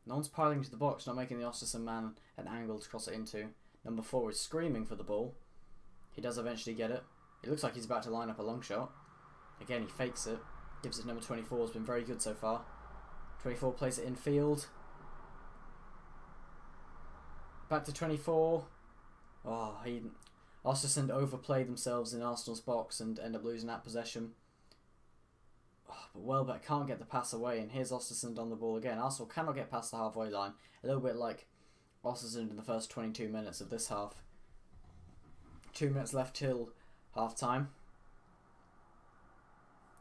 No one's piling to the box, not making the Östersund man an angle to cross it into. Number 4 is screaming for the ball. He does eventually get it. It looks like he's about to line up a long shot. Again, he fakes it. Gives it number 24. Has been very good so far. 24 plays it in field. Back to 24. Oh, Ostersund overplayed themselves in Arsenal's box and end up losing that possession. Oh, but Welbeck can't get the pass away, and here's Ostersund on the ball again. Arsenal cannot get past the halfway line. A little bit like Ostersund in the first 22 minutes of this half. 2 minutes left till half time.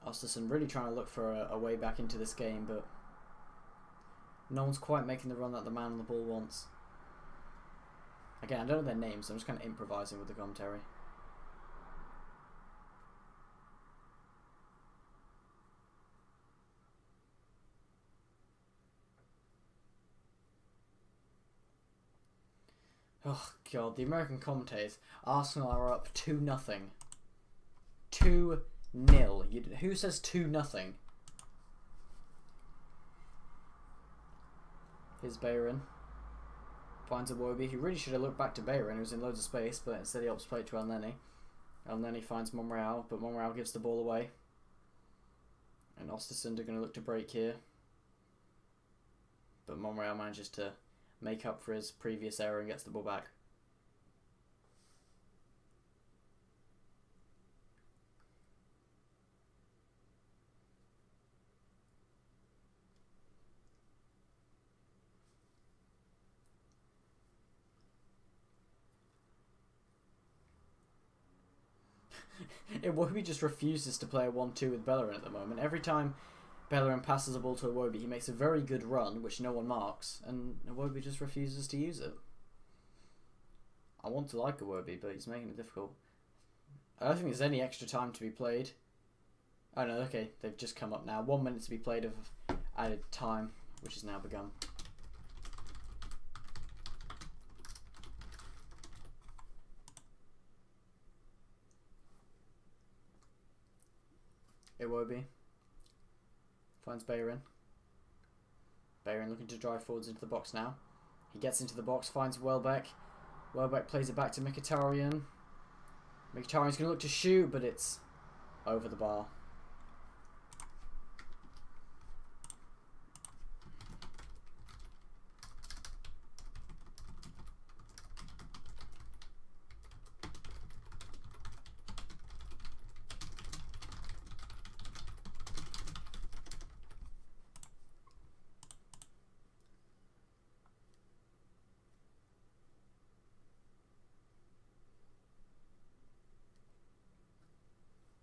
Ostersund really trying to look for a way back into this game, but no one's quite making the run that the man on the ball wants. Again, I don't know their names, so I'm just kind of improvising with the commentary. Oh god, the American commentators. Arsenal are up 2-0. 2-0. Who says 2-0? Here's Bayern. Finds Iwobi, who really should have looked back to Bayern, who was in loads of space, but instead he opts to play it to Elneny. Elneny finds Monreal, but Monreal gives the ball away. And Ostersund are going to look to break here. But Monreal manages to make up for his previous error and gets the ball back. Iwobi just refuses to play a 1-2 with Bellerin at the moment. Every time Bellerin passes the ball to Iwobi, he makes a very good run, which no one marks, and Iwobi just refuses to use it. I want to like Iwobi, but he's making it difficult. I don't think there's any extra time to be played. Oh no, okay, they've just come up now. 1 minute to be played of added time, which has now begun. Iwobi finds Bayern. Bayern looking to drive forwards into the box now. He gets into the box, finds Welbeck. Welbeck plays it back to Mkhitaryan. Mkhitaryan's going to look to shoot, but it's over the bar.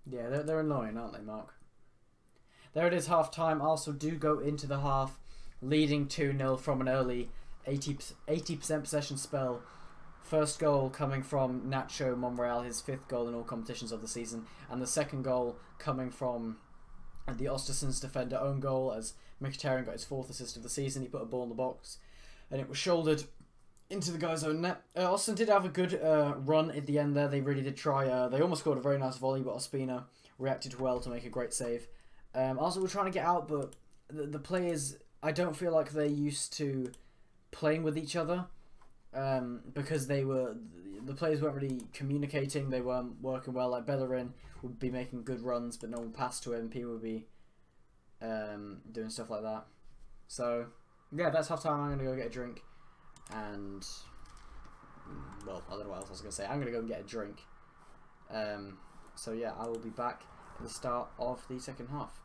Yeah, they're annoying, aren't they, Mark? There it is, half-time. Arsenal do go into the half, leading 2-0 from an early 80% possession spell. First goal coming from Nacho Monreal, his 5th goal in all competitions of the season. And the second goal coming from the Ostersunds defender own goal, as Mkhitaryan got his 4th assist of the season. He put a ball in the box, and it was shouldered into the guy's own net. Ostersunds did have a good run at the end there. They really did try. They almost scored a very nice volley, but Ospina reacted well to make a great save. Arsenal were trying to get out, but the players, I don't feel like they're used to playing with each other, because the players weren't really communicating. They weren't working well. Like Bellerin would be making good runs, but no one passed to him. People would be doing stuff like that. So yeah, that's half time. I'm gonna go get a drink. And, well, I don't know what else I was going to say. I'm going to go and get a drink. So yeah, I will be back at the start of the second half.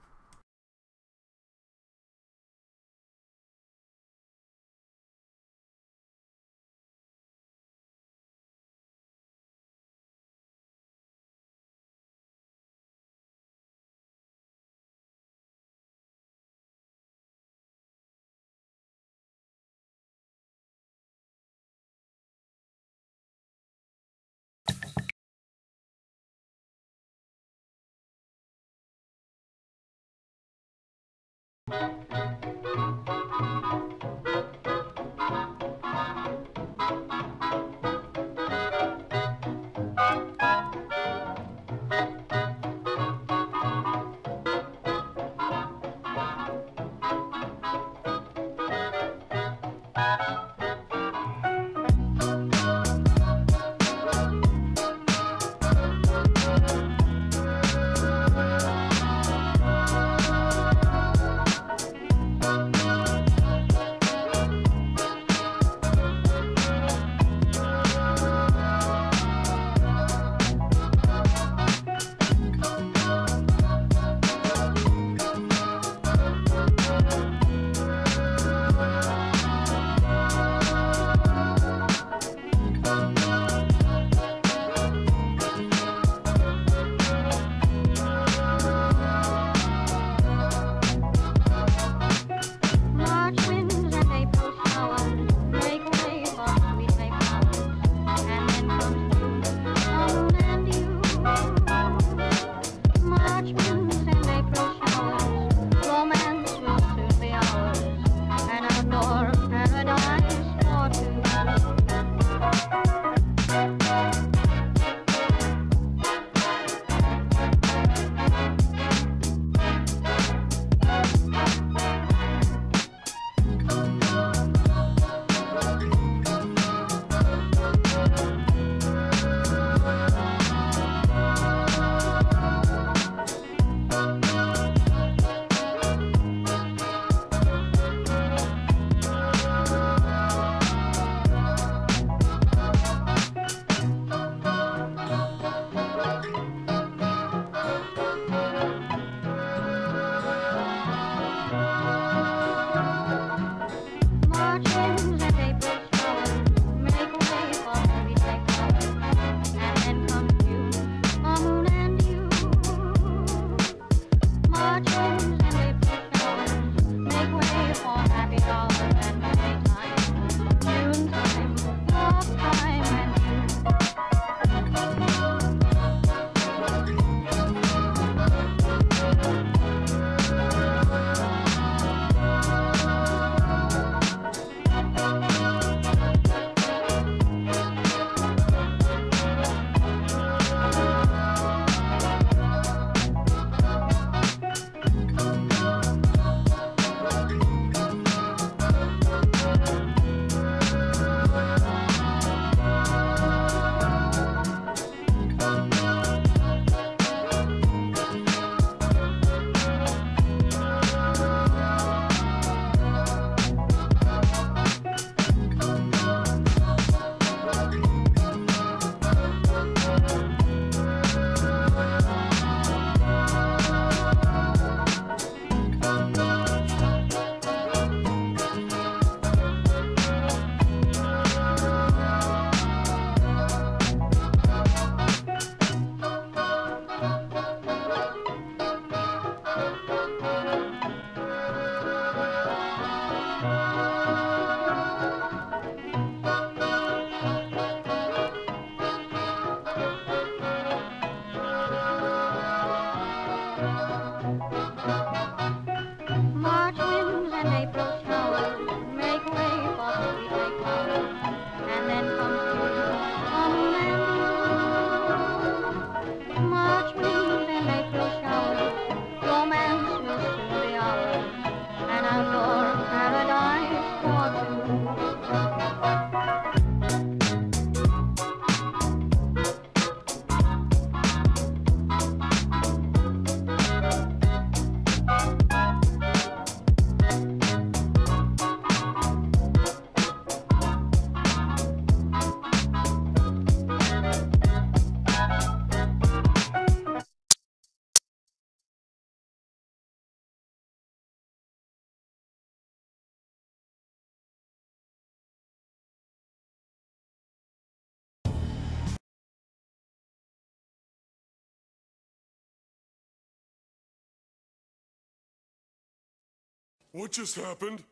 What just happened?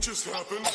What just happened?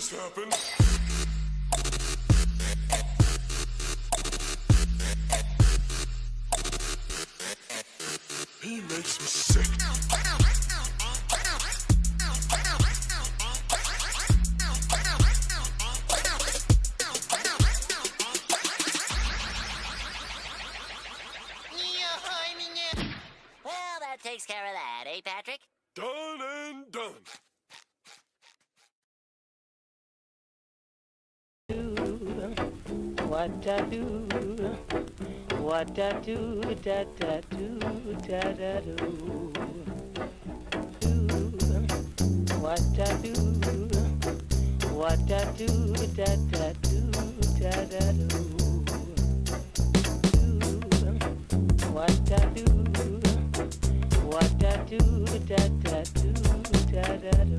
Happened. He makes me sick. Well, that takes care of that, eh, Patrick? Done and done. What I do, what I do, da da do, da da do. What I do, what I do, da da do, da da do. What I do, what I do, da da do, da da do.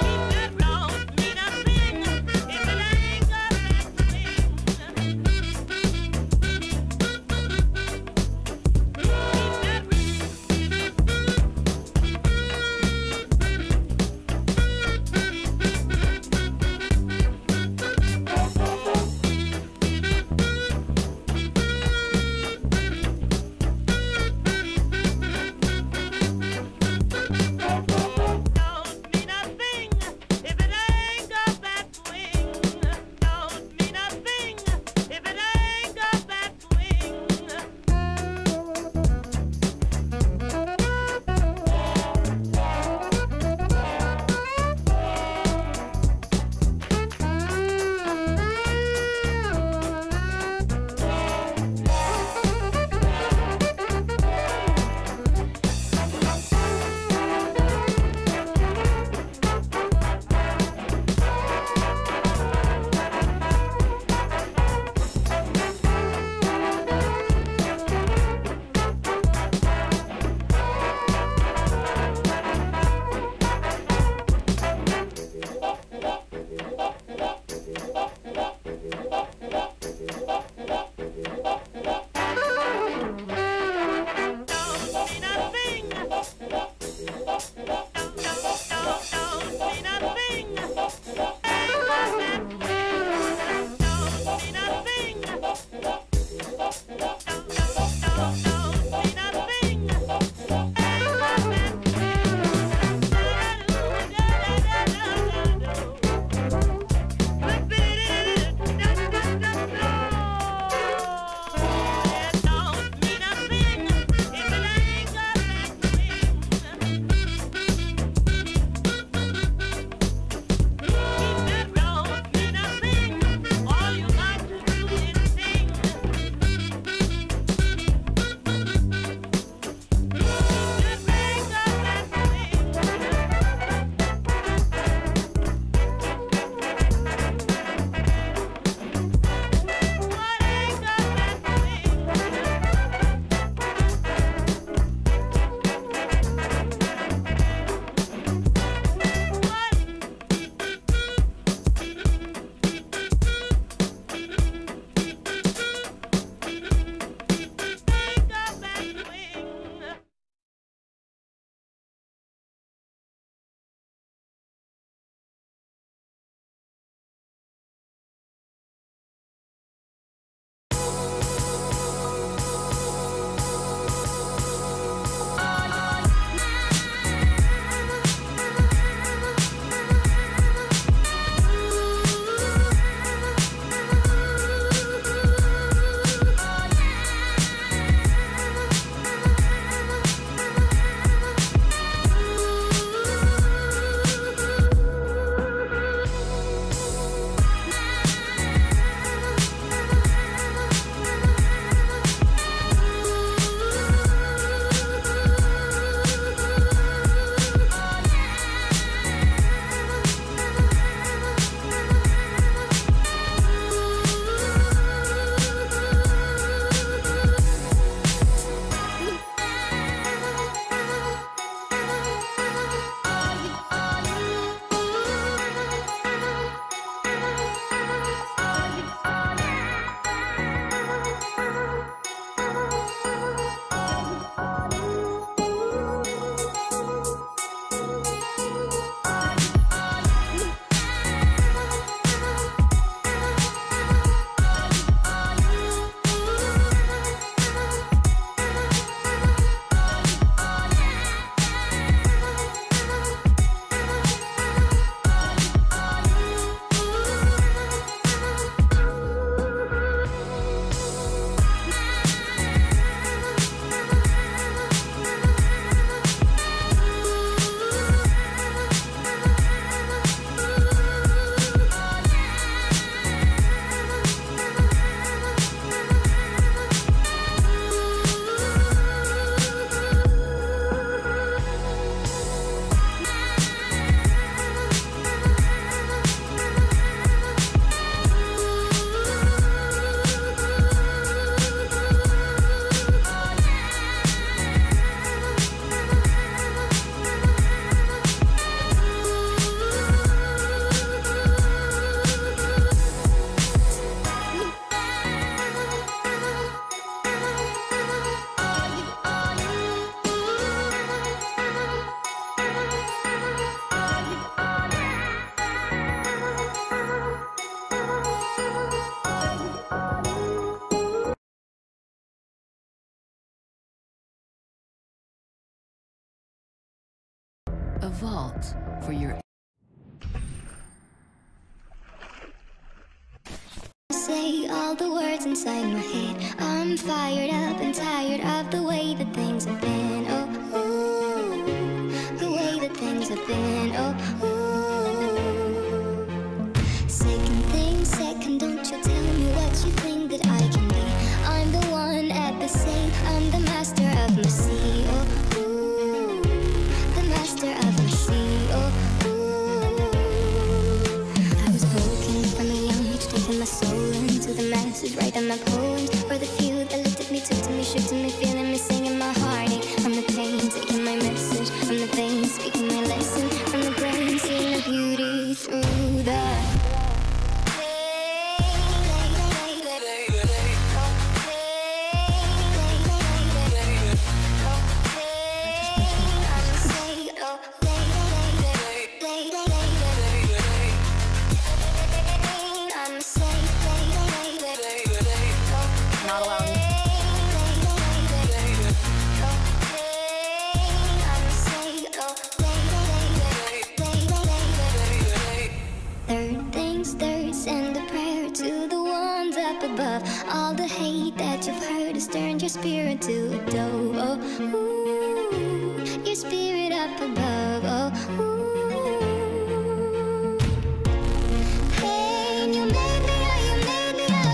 Keep that road. A vault for your say all the words inside my head. I'm fired up and tired of the way that things have been. Oh, ooh, the way that things have been. Oh, ooh. Second, don't you tell me what you think that I can be. I'm the one at the sail. I'm the master of my sea. Oh, ooh, the master of my sea. Oh, ooh. I was broken from a young age, taking my soul into the masses, writing my poems for the few that looked at me, took to me, shook to me, feeling me, singing my heartache from the pain, taking my message from the veins, speaking my lesson from the brain, seeing the beauty through the all the hate that you've heard has turned your spirit to a dove. Oh, ooh, your spirit up above. Oh, ooh. Hey, and you made me a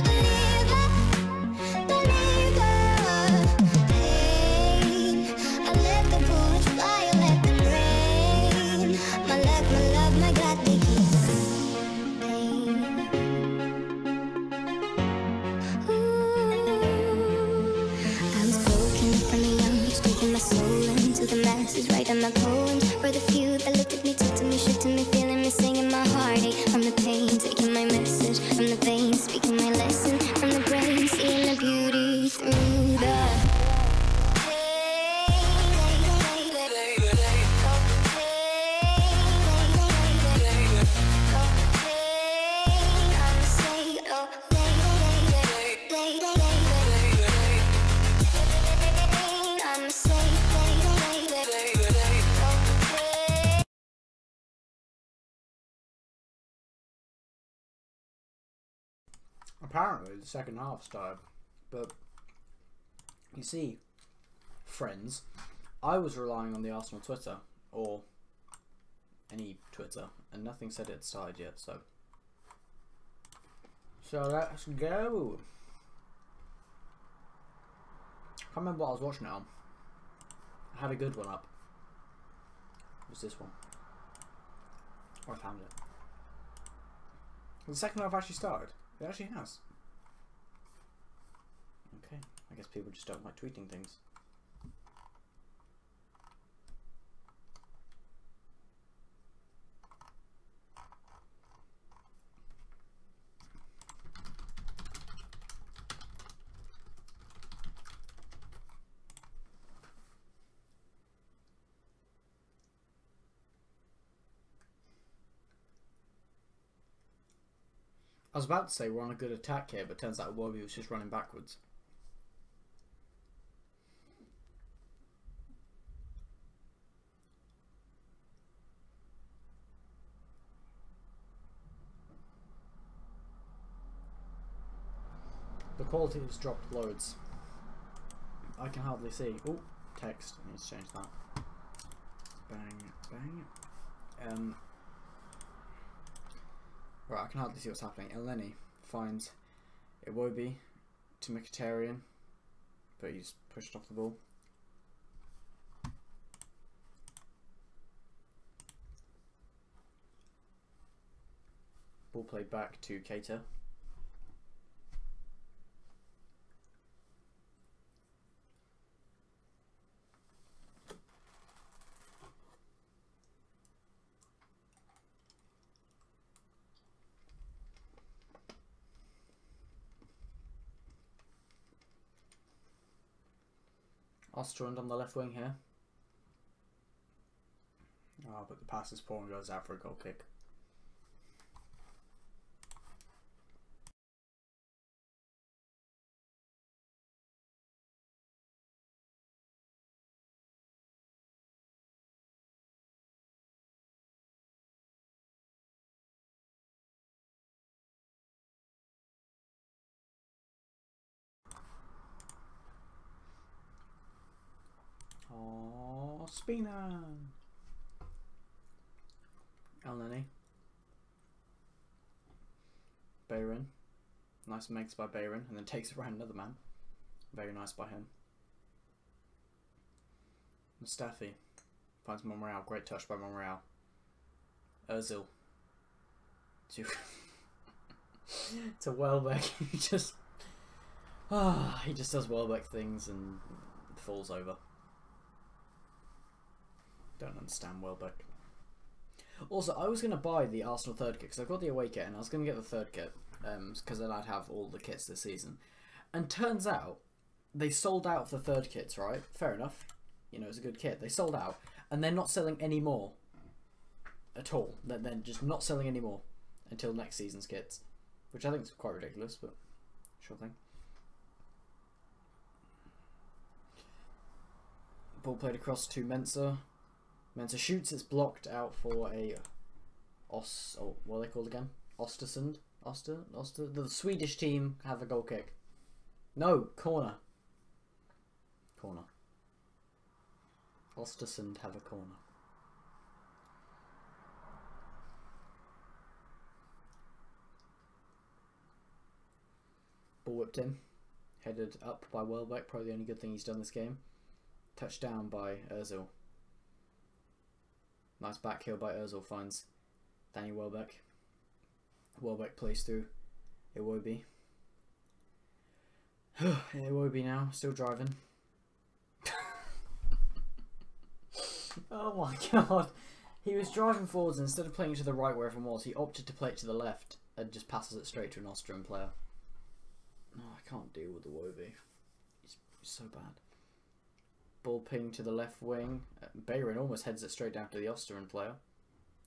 believer. Pain, I let the bullets fly, I let them rain. My luck, my love, my God, they keep pain. The masses, writing my poems for the few that looked at me, took to me, shook to me, feeling me, singing my heartache from the pain, taking my message from the veins, speaking my lesson from the brain, seeing the beauty through the Apparently the second half started, but you see, friends, I was relying on the Arsenal Twitter, or any Twitter, and nothing said it started yet, so let's go. I can't remember what I was watching it on. I had a good one up. It was this one. Or I found it. The second half actually started. It actually has. Okay, I guess people just don't like tweeting things. I was about to say we're on a good attack here, but turns out Wobby was just running backwards. The quality has dropped loads. I can hardly see. Oh, text. I need to change that. Bang, bang. Right, I can hardly see what's happening. Eleni finds Iwobi to Mkhitaryan, but he's pushed off the ball. Ball played back to Keita. Ostersunds on the left wing here. Oh, but the pass is poor and goes out for a goal kick. Ospina. Elneny. Bayron. Nice makes by Bayron, and then takes around another man. Very nice by him. Mustafi finds Monreal. Great touch by Monreal. Ozil to Welbeck. He just does Welbeck things and falls over. Don't understand Welbeck. Also, I was going to buy the Arsenal third kit because I've got the away kit and I was going to get the third kit because then I'd have all the kits this season. And turns out they sold out of the third kits, right? Fair enough. You know, it's a good kit. They sold out and they're not selling any more at all. They're just not selling any more until next season's kits, which I think is quite ridiculous, but sure thing. Ball played across to Mensah. Mensah shoots, it's blocked out for a what are they called again? Östersund? The Swedish team have a goal kick. No, corner. Corner. Ostersund have a corner. Ball whipped in. Headed up by Welbeck, probably the only good thing he's done this game. Touchdown by Ozil. Nice back heel by Ozil, finds Danny Welbeck. Welbeck plays through Iwobi. Iwobi now, still driving. Oh my god. He was driving forwards and instead of playing it to the right where everyone was, he opted to play it to the left and just passes it straight to an Austrian player. No, I can't deal with Iwobi. He's so bad. Ball ping to the left wing. Bayron almost heads it straight down to the Austrian player.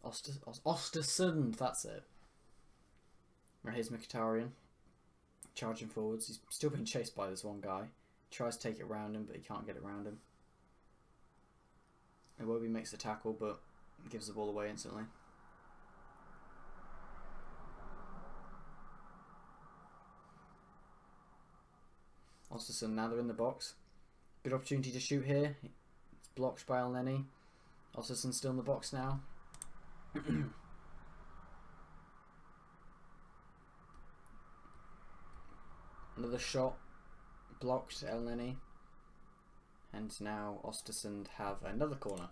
Ostersund, that's it. Right, here's Mkhitaryan. Charging forwards. He's still being chased by this one guy. Tries to take it round him, but he can't get it round him. Iwobi makes the tackle, but gives the ball away instantly. Ostersund, now they're in the box. Good opportunity to shoot here. It's blocked by Elneny. Ostersund still in the box now. Another shot. Blocked Elneny. And now Ostersund have another corner.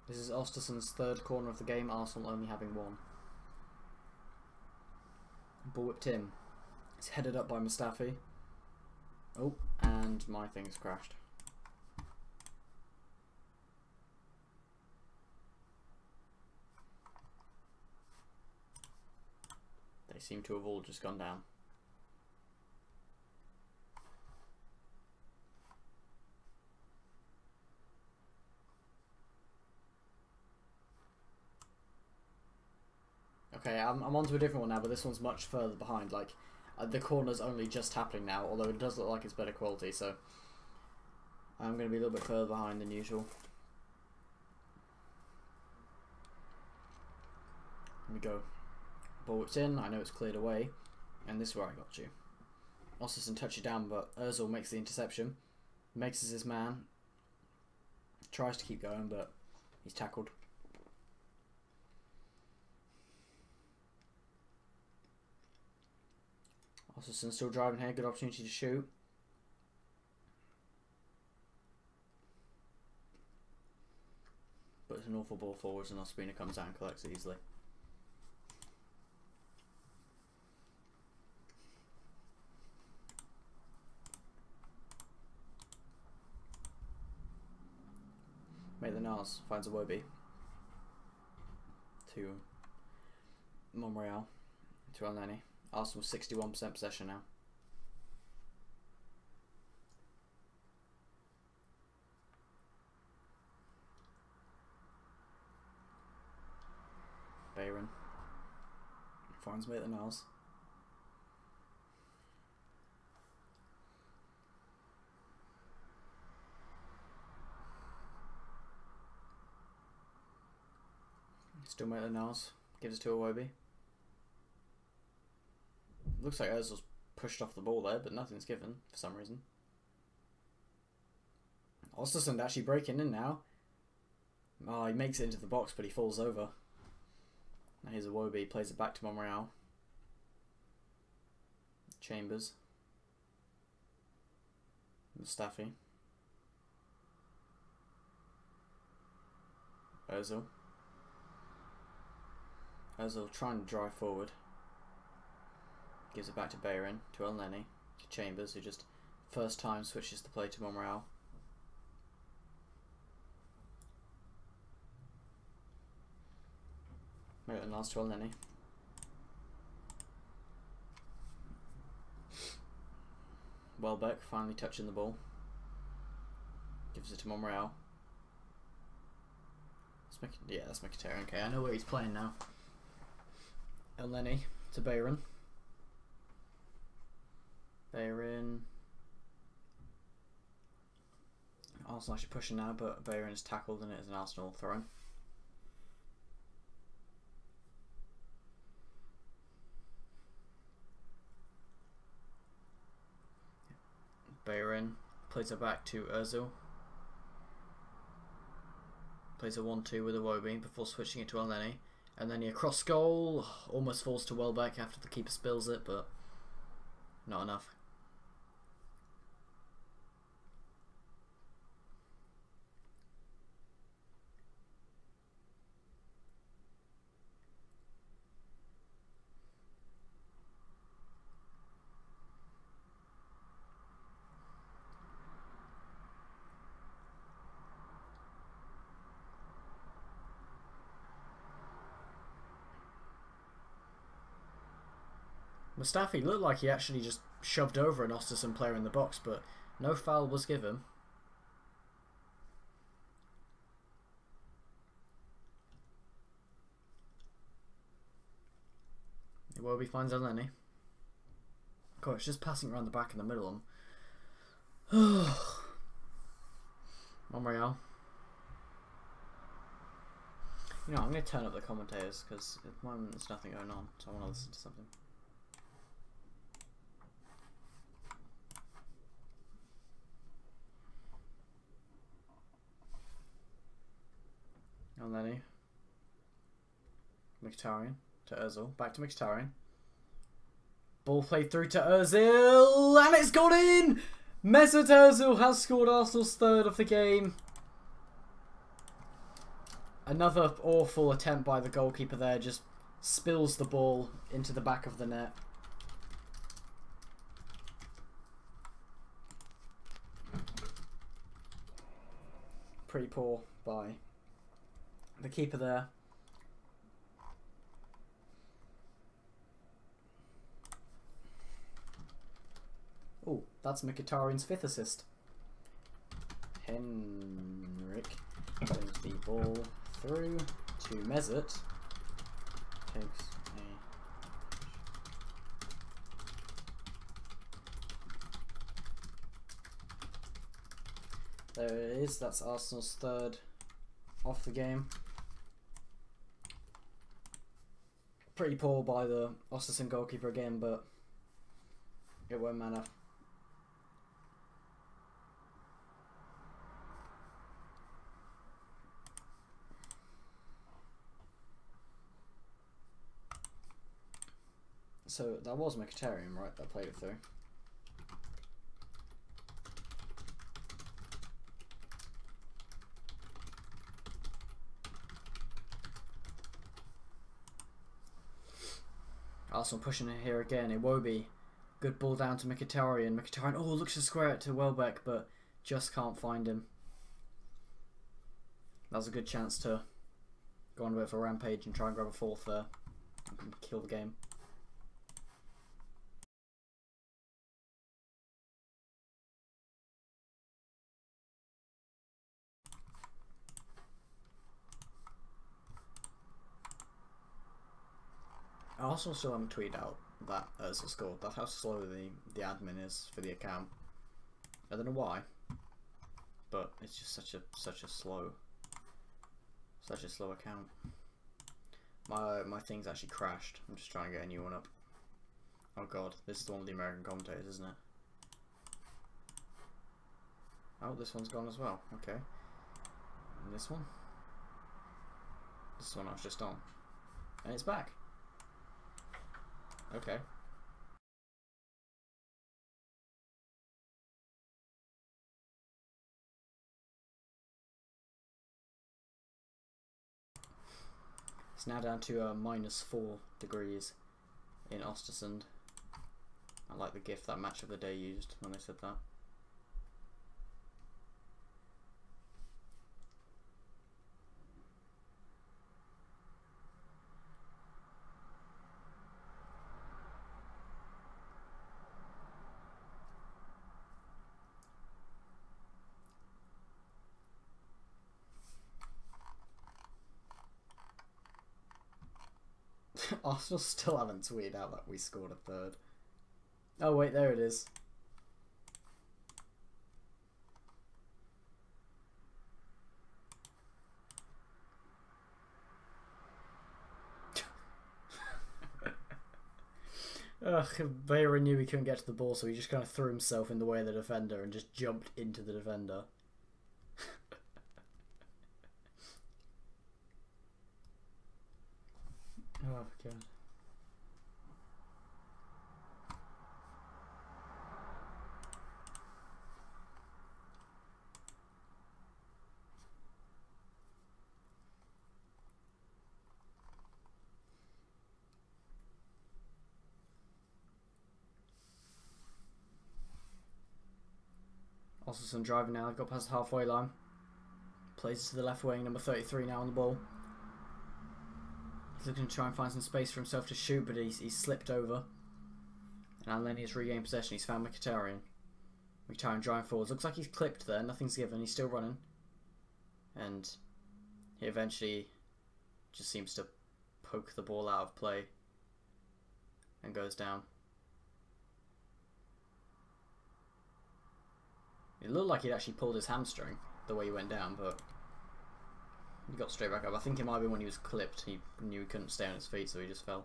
This is Ostersund's third corner of the game, Arsenal only having one. Ball whipped in. It's headed up by Mustafi. Oh, and my thing's crashed. They seem to have all just gone down. Okay, I'm onto a different one now, but this one's much further behind. Like, the corner's only just happening now, although it does look like it's better quality, so I'm going to be a little bit further behind than usual. Here we go. Ball whipped in, I know it's cleared away, and this is where I got you. Ostersun touch it down, but Ozil makes the interception. Makes us his man. Tries to keep going, but he's tackled. Ostersun still driving here, good opportunity to shoot. But it's an awful ball forwards and Ospina comes out and collects it easily. Maitland-Niles finds a Iwobi to Monreal to Elneny. Arsenal 61% possession now. Bayron finds Maitland-Niles. Still Maitland-Niles. Gives it to Iwobi. Looks like Ozil's pushed off the ball there, but nothing's given for some reason. Ostersunds actually breaking in now. Oh, he makes it into the box, but he falls over. Now here's Iwobi, plays it back to Monreal. Chambers. Mustafi. Ozil. Ozil trying to drive forward. Gives it back to Bayern, to Elneny, to Chambers, who just first time switches the play to Monreal. Maitland-Niles to Elneny. Welbeck finally touching the ball. Gives it to Monreal. Yeah, that's Mkhitaryan. Okay, I know where he's playing now. Elneny to Bayern. Bayern. Arsenal actually pushing now, but Bayern is tackled and it is an Arsenal throw-in. Bayern plays it back to Ozil. Plays a 1-2 with Iwobi before switching it to Elneny. And then he across goal. Almost falls to Welbeck after the keeper spills it, but not enough. Mustafi looked like he actually just shoved over an Östersund player in the box, but no foul was given. Iwobi finds Elneny. God, it's just passing around the back in the middle. Monreal. You know, I'm going to turn up the commentators because at the moment there's nothing going on, so I want to listen to something. Elneny. Mkhitaryan to Ozil. Back to Mkhitaryan. Ball played through to Ozil, and it's gone in! Mesut Ozil has scored Arsenal's third of the game. Another awful attempt by the goalkeeper there, just spills the ball into the back of the net. Pretty poor by the keeper there. Oh, that's Mkhitaryan's 5th assist. Henrik plays the ball through to Mesut. Takes a... There it is, that's Arsenal's third off the game. Pretty poor by the Östersund goalkeeper again, but it won't matter. So that was Mkhitaryan, right, that played it through. Arsenal pushing it here again. Iwobi, good ball down to Mkhitaryan. Mkhitaryan, oh, looks to square it to Welbeck, but just can't find him. That was a good chance to go on a bit of a rampage and try and grab a 4th there and kill the game. Arsenal still haven't tweeted out that Ozil scored. That's how slow the admin is for the account. I don't know why, but it's just such a slow account. My thing's actually crashed. I'm just trying to get a new one up. Oh god, this is the one with the American commentators, isn't it? Oh, this one's gone as well. Okay. And this one? This is the one I was just on. And it's back. Okay. It's now down to -4 degrees in Östersund. I like the GIF that Match of the Day used when they said that. Arsenal still haven't tweeted out that we scored a third. Oh wait, there it is. Ugh, Vera knew he couldn't get to the ball, so he just kind of threw himself in the way of the defender and just jumped into the defender. Oh god. Ostersunds driving now, got past the halfway line. Plays it to the left wing, number 33 now on the ball. He's looking to try and find some space for himself to shoot, but he's slipped over. And then he's regained possession. He's found Mkhitaryan. Mkhitaryan driving forwards. Looks like he's clipped there. Nothing's given. He's still running. And he eventually just seems to poke the ball out of play and goes down. It looked like he'd actually pulled his hamstring the way he went down, but he got straight back up. I think it might have been when he was clipped. He knew he couldn't stay on his feet, so he just fell.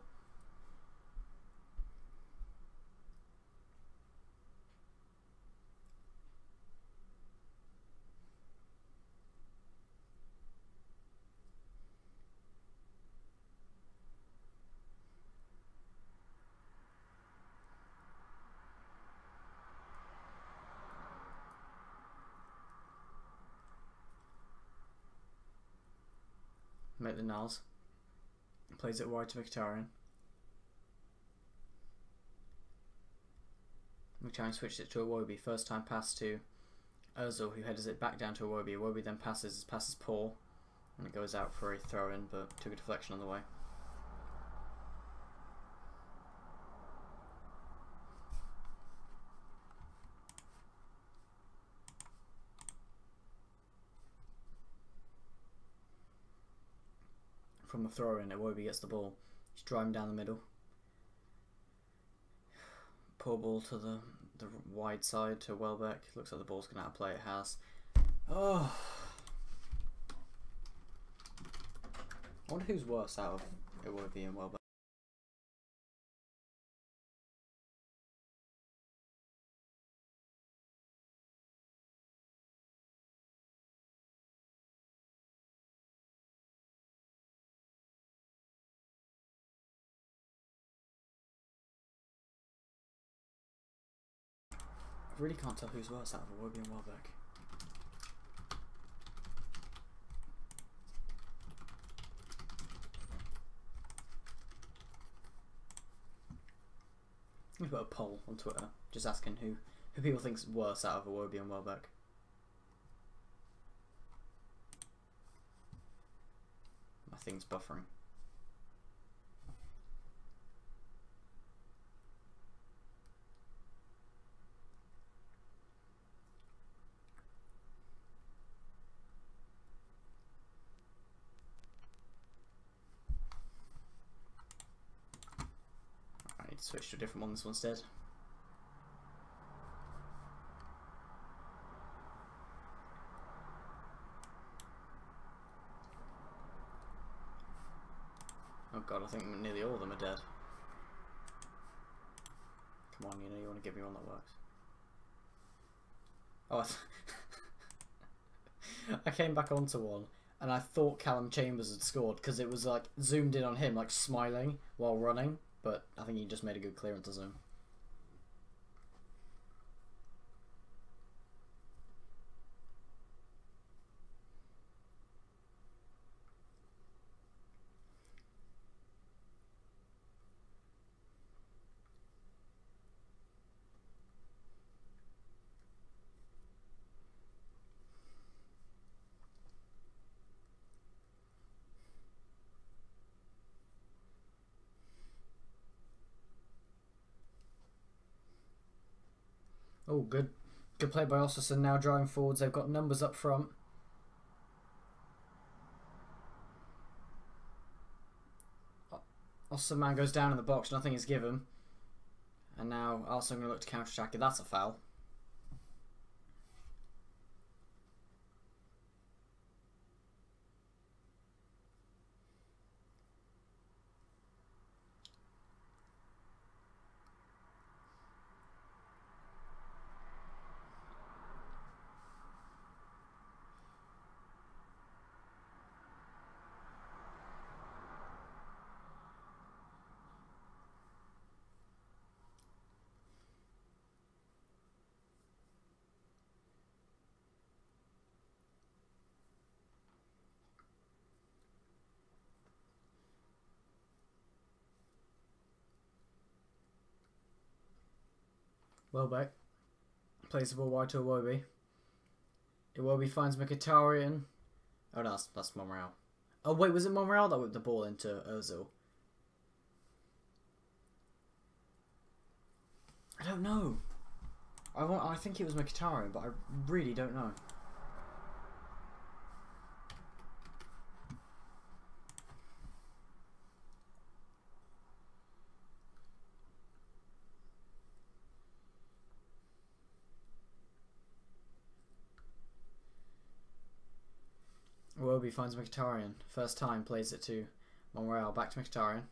Make the nulls. Plays it wide to Mkhitaryan. Mkhitaryan switched it to Iwobi. First time pass to Ozil, who headers it back down to Iwobi. Iwobi then passes. His pass is poor, and it goes out for a throw in, but took a deflection on the way. From the throw in, Iwobi gets the ball. He's driving down the middle. Poor ball to the wide side to Welbeck. Looks like the ball's going to outplay. It has. Oh. I wonder who's worse out of Iwobi and Welbeck. I really can't tell who's worse out of Iwobi and Welbeck. I'm gonna put a poll on Twitter, just asking who people think's worse out of Iwobi and Welbeck. My thing's buffering. Switch to a different one this one instead. Oh god, I think nearly all of them are dead. Come on, you know you want to give me one that works. Oh, I came back onto one, and I thought Callum Chambers had scored, because it was like zoomed in on him, like smiling while running, but I think he just made a good clearance to zoom. Oh, good play by Ostersunds, now driving forwards. They've got numbers up front. Ostersunds man goes down in the box, nothing is given. And now Ostersunds going to look to counter-attack it. That's a foul. Welbeck plays the ball wide to Iwobi. Iwobi finds Mkhitaryan. Oh no, that's Monreal. Oh wait, was it Monreal that whipped the ball into Ozil? I don't know. I think it was Mkhitaryan, but I really don't know. Iwobi finds Mkhitaryan. First time, plays it to Monreal. Back to Mkhitaryan.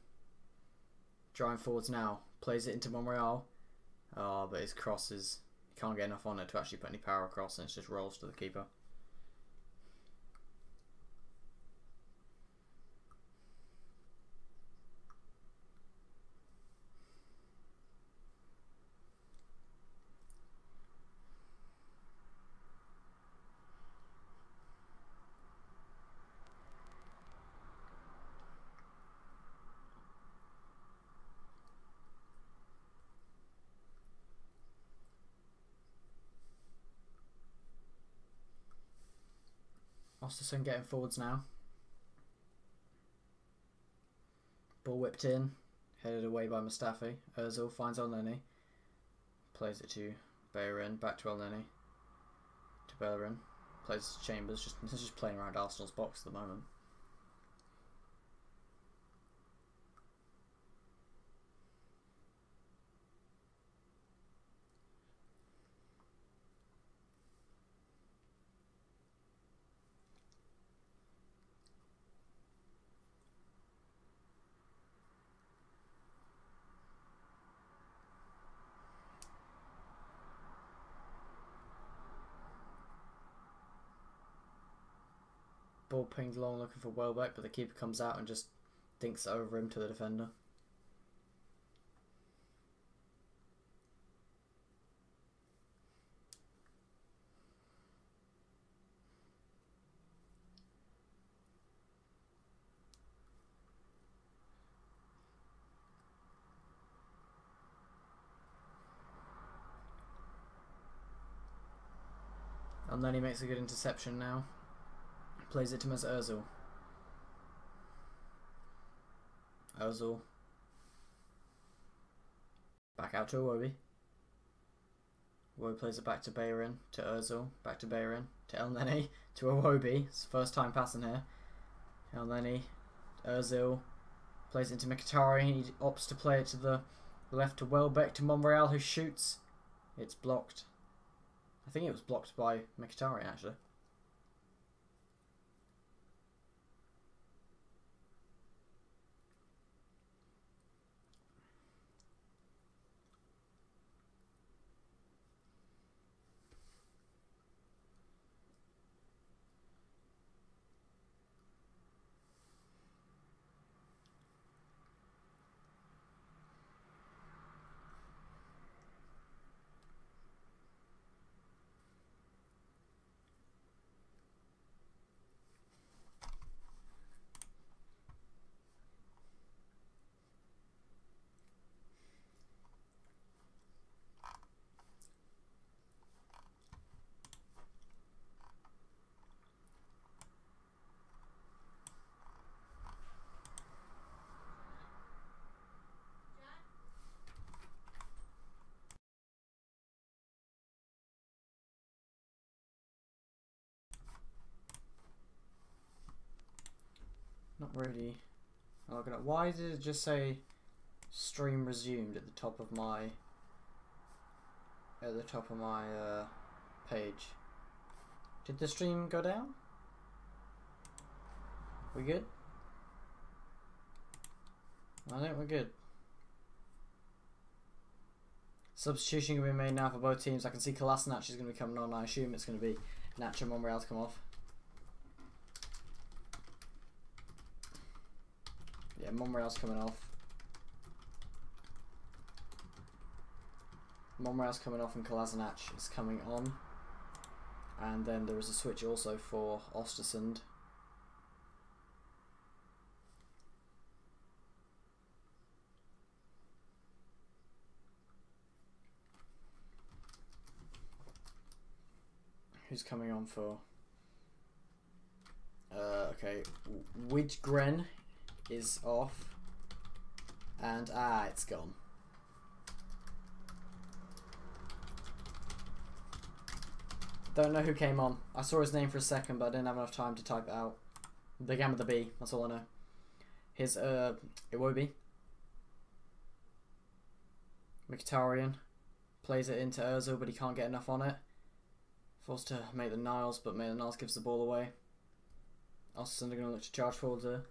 Driving forwards now. Plays it into Monreal. Oh, but his cross is... He can't get enough on it to actually put any power across, and it just rolls to the keeper. Ostersunds getting forwards now. Ball whipped in. Headed away by Mustafi. Ozil finds Elneny. Plays it to Bellerin. Back to Elneny. To Bellerin. Plays to Chambers. Just playing around Arsenal's box at the moment. Ball pinged along looking for Welbeck, but the keeper comes out and just dinks it over him to the defender. And then he makes a good interception now. Plays it to Mesut Ozil. Ozil. Back out to Iwobi. Iwobi plays it back to Bellerin, to Ozil, back to Bellerin, to Elneny, to Iwobi. It's first time passing here. Elneny, Ozil, plays it into Mkhitaryan. He opts to play it to the left to Welbeck, to Monreal, who shoots. It's blocked. I think it was blocked by Mkhitaryan actually. Not really. Why did it just say stream resumed at the top of my page? Did the stream go down? We good? I think we're good. Substitution going to be made now for both teams. I can see Kolasinac is going to be coming on. I assume it's going to be Nacho Monreal to come off. Yeah, Monreal's coming off. Monreal's coming off and Kolasinac is coming on. And then there is a switch also for Ostersund. Who's coming on for? Okay, Widgren is off, and it's gone. Don't know who came on. I saw his name for a second, but I didn't have enough time to type it out. Began with the B. That's all I know. His Iwobi. Mkhitaryan plays it into Özil, but he can't get enough on it. Forced to make the Niles, but Niles gives the ball away. Ostersunds are going to look to charge forward there.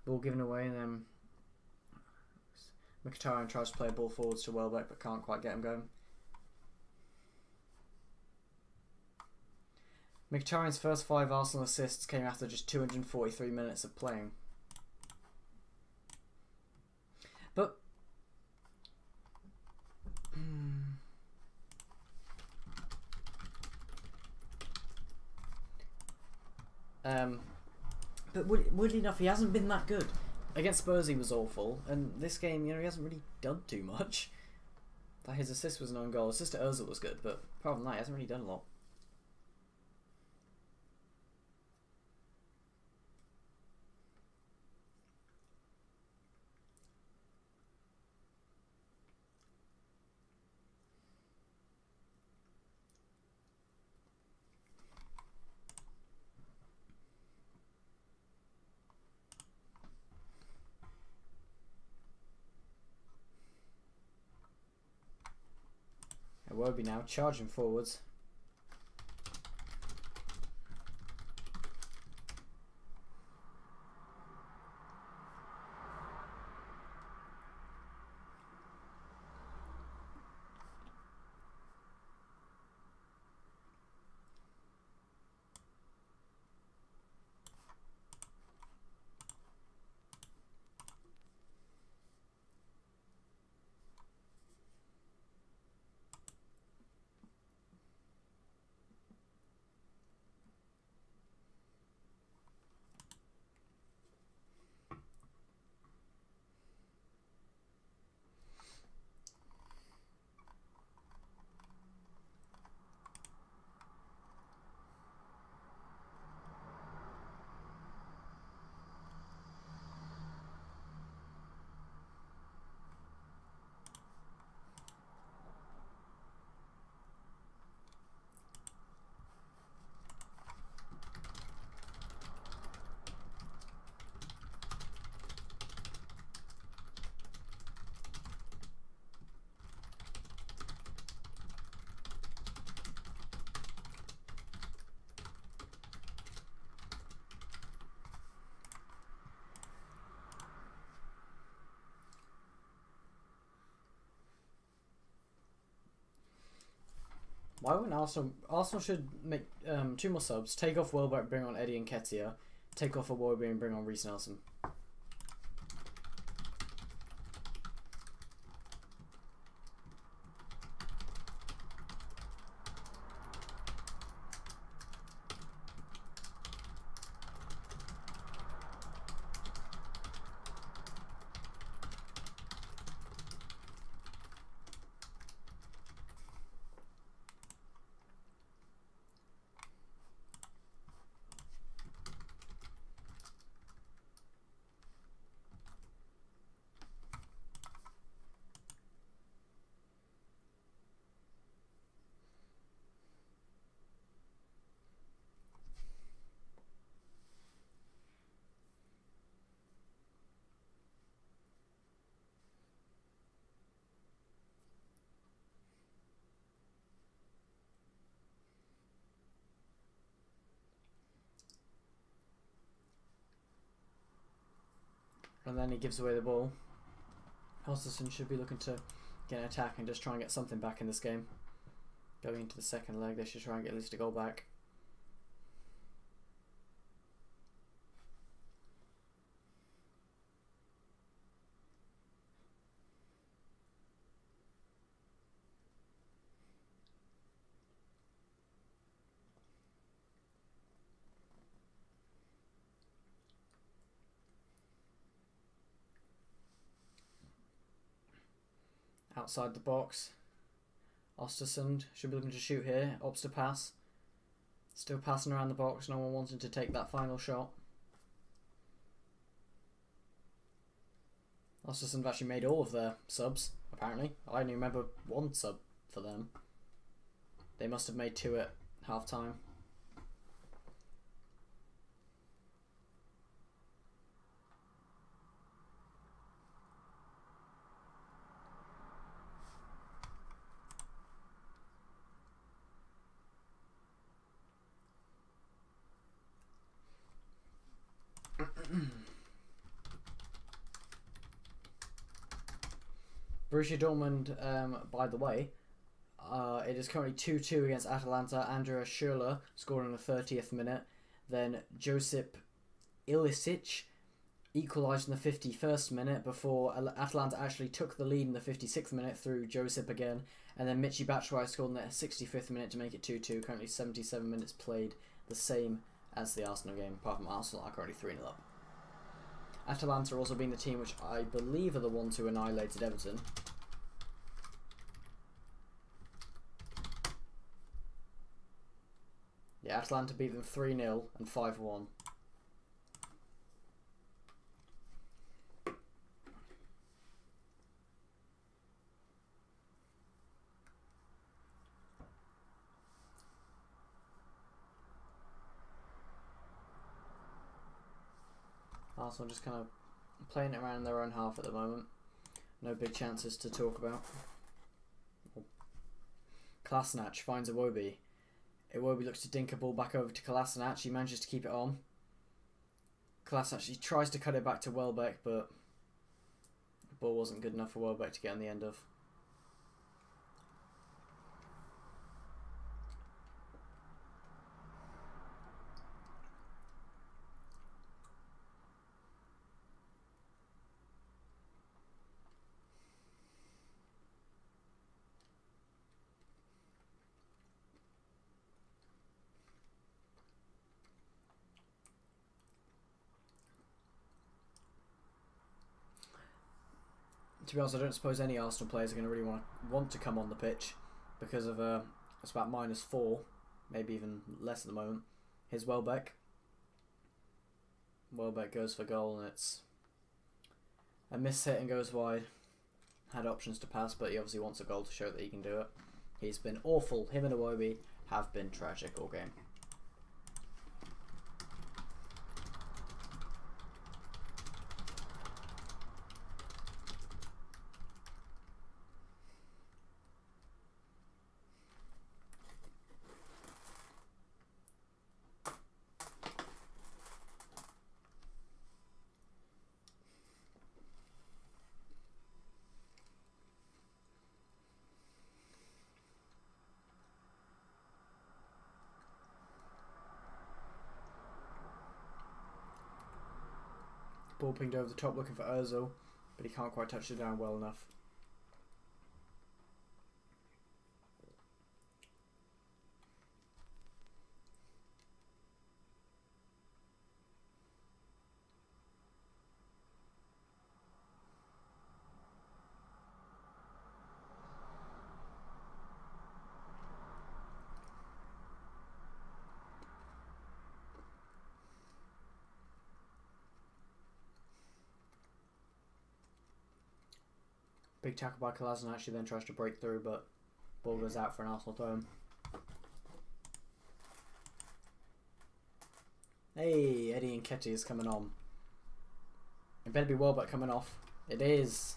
Ball given away, and then Mkhitaryan tries to play a ball forwards to Welbeck, but can't quite get him going. Mkhitaryan's first 5 Arsenal assists came after just 243 minutes of playing. But weirdly enough, he hasn't been that good. Against Spurs he was awful, and this game, he hasn't really done too much. Like, his assist was an own goal. Assist to Özil was good, but apart from that, he hasn't really done a lot. Iwobi now charging forwards. Why wouldn't Arsenal? Arsenal should make 2 more subs. Take off Welbeck, bring on Eddie and Nketiah. Take off Iwobi and bring on Reece Nelson. And then he gives away the ball. Ostersunds should be looking to get an attack and just try and get something back in this game. Going into the second leg, they should try and get at least a goal back. Outside the box. Ostersund should be looking to shoot here. Opts to pass. Still passing around the box. No one wanting to take that final shot. Ostersund have actually made all of their subs, apparently. I only remember one sub for them. They must have made 2 at half time. Borussia Dortmund, by the way, it is currently 2-2 against Atalanta. Andrea Schürrle scored in the 30th minute. Then Josip Ilicic equalised in the 51st minute before Atalanta actually took the lead in the 56th minute through Josip again. And then Michy Batshuayi scored in the 65th minute to make it 2-2. Currently 77 minutes played, the same as the Arsenal game, apart from Arsenal are currently 3-0 up. Atalanta also being the team which I believe are the ones who annihilated Everton. Yeah, Atalanta beat them 3-0 and 5-1. Arsenal just kind of playing it around in their own half at the moment. No big chances to talk about. Kolasinac finds Iwobi. Iwobi looks to dink a ball back over to Kolasinac. He manages to keep it on. Kolasinac, he tries to cut it back to Welbeck, but the ball wasn't good enough for Welbeck to get on the end of. To be honest, I don't suppose any Arsenal players are going to really want to come on the pitch because of it's about -4, maybe even less at the moment. Here's Welbeck. Welbeck goes for goal and it's a miss hit and goes wide. Had options to pass, but he obviously wants a goal to show that he can do it. He's been awful. Him and Iwobi have been tragic all game. Ball pinged over the top looking for Ozil, but he can't quite touch it down well enough. Big tackle by Kolasinac, actually then tries to break through, but ball goes out for an Arsenal throw. Hey, Eddie Nketiah is coming on. It better be Welbeck coming off. It is.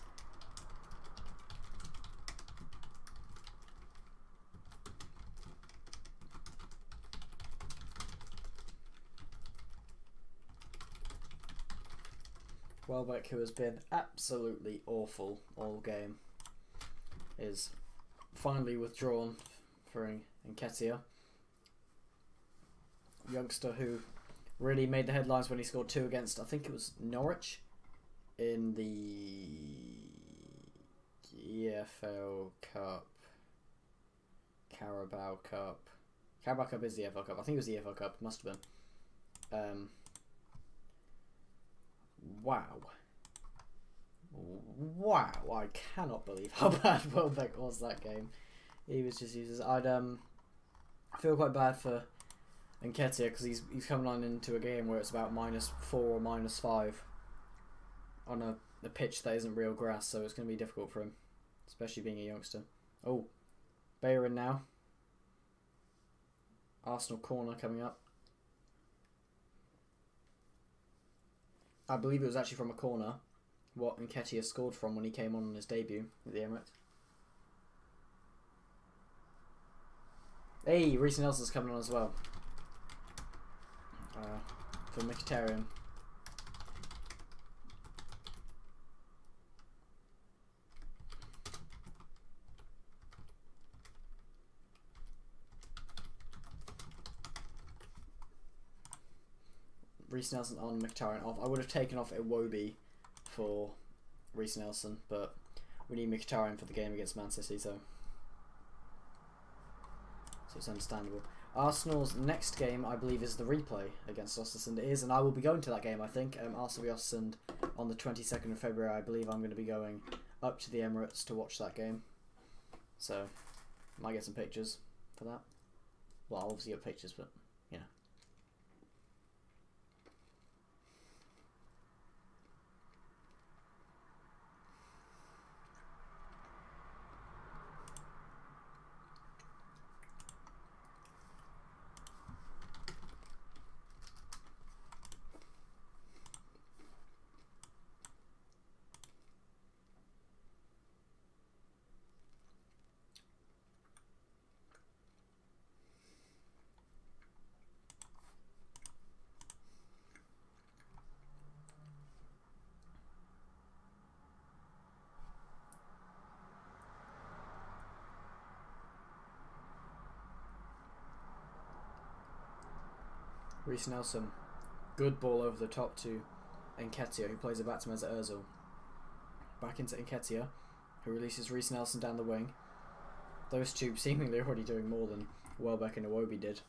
Welbeck, who has been absolutely awful all game, is finally withdrawn for Nketiah. Youngster who really made the headlines when he scored 2 against, I think it was Norwich, in the EFL Cup. Carabao Cup. Carabao Cup is the EFL Cup. I think it was the EFL Cup. Must have been. Wow. Wow. I cannot believe how bad Welbeck was that game. He was just useless. I feel quite bad for Nketiah because he's coming on into a game where it's about -4 or -5 on a pitch that isn't real grass, so it's going to be difficult for him, especially being a youngster. Oh, Bayern now. Arsenal corner coming up. I believe it was actually from a corner what Nketiah scored from when he came on his debut at the Emirates. Hey, Reece Nelson's coming on as well. For Mkhitaryan. Reece Nelson on, Mkhitaryan off. I would have taken off Iwobi for Reece Nelson, but we need Mkhitaryan for the game against Man City, so it's understandable. Arsenal's next game, I believe, is the replay against Östersund. It is, and I will be going to that game, I think. Arsenal v Östersund on the 22nd of February. I believe I'm going to be going up to the Emirates to watch that game. So, might get some pictures for that. Well, I'll obviously get pictures, but, you know. Reece Nelson, good ball over the top to Nketiah, who plays it back to Mesut Ozil. Back into Nketiah, who releases Reece Nelson down the wing. Those two seemingly already doing more than Welbeck and Iwobi did.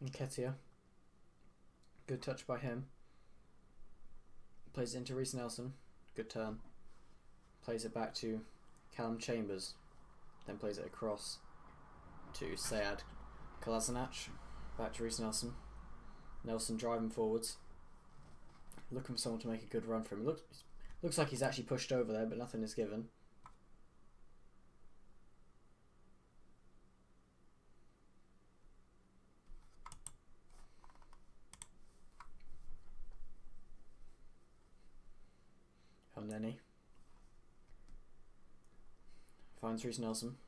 Nketiah, good touch by him. Plays it into Reece Nelson, good turn. Plays it back to Callum Chambers, then plays it across to Sead Kolasinac. Back to Reece Nelson. Nelson driving forwards, looking for someone to make a good run for him. Looks like he's actually pushed over there, but nothing is given. Nenny finds Reece Nelson.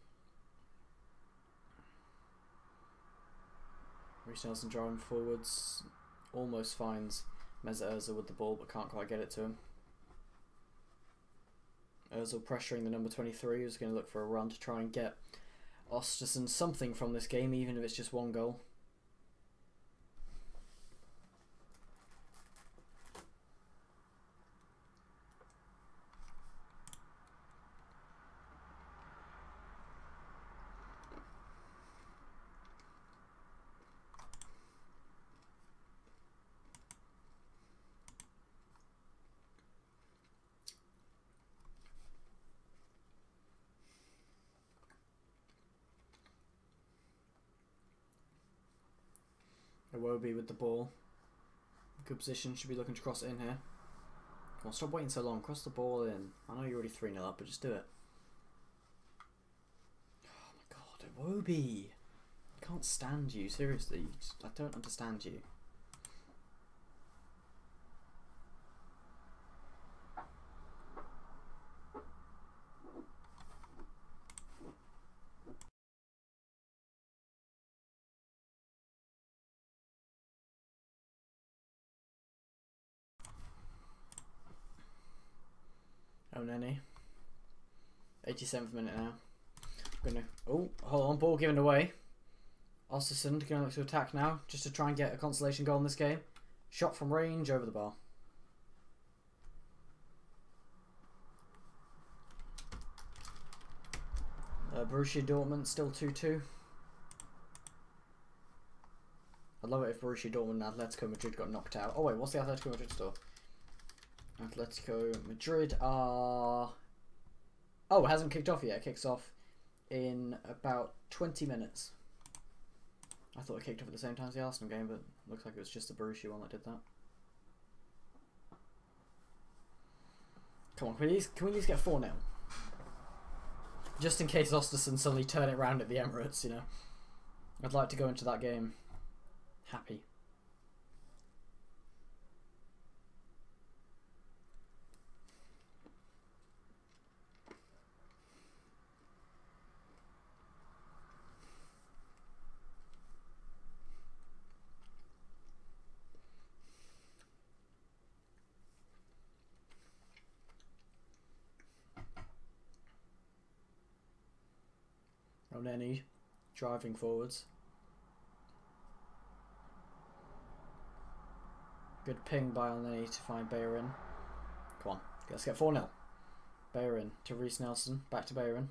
Reece Nelson driving forwards, almost finds Mesut Ozil with the ball, but can't quite get it to him. Ozil pressuring the number 23, who's going to look for a run to try and get Ostersunds something from this game, even if it's just 1 goal. Iwobi with the ball. Good position. Should be looking to cross it in here. Come on, stop waiting so long. Cross the ball in. I know you're already 3-0 up, but just do it. Oh my god, Iwobi! I can't stand you. Seriously, I don't understand you. Oh, Nenny. 87th minute now. Gonna. Oh, hold on. Ball given away. Ostersunds going to look to attack now, just to try and get a consolation goal in this game. Shot from range over the bar. Borussia Dortmund still 2-2. I'd love it if Borussia Dortmund and Atletico Madrid got knocked out. Oh wait, what's the Atletico Madrid score? Atletico Madrid are... Oh, it hasn't kicked off yet. It kicks off in about 20 minutes. I thought it kicked off at the same time as the Arsenal game, but looks like it was just the Borussia one that did that. Come on, can we at least get 4-0? Just in case Ostersunds suddenly turn it round at the Emirates, you know. I'd like to go into that game happy. Oneni driving forwards. Good ping by Oneni to find Bayern. Come on, let's get 4-0. Bayern to Reece Nelson. Back to Bayern.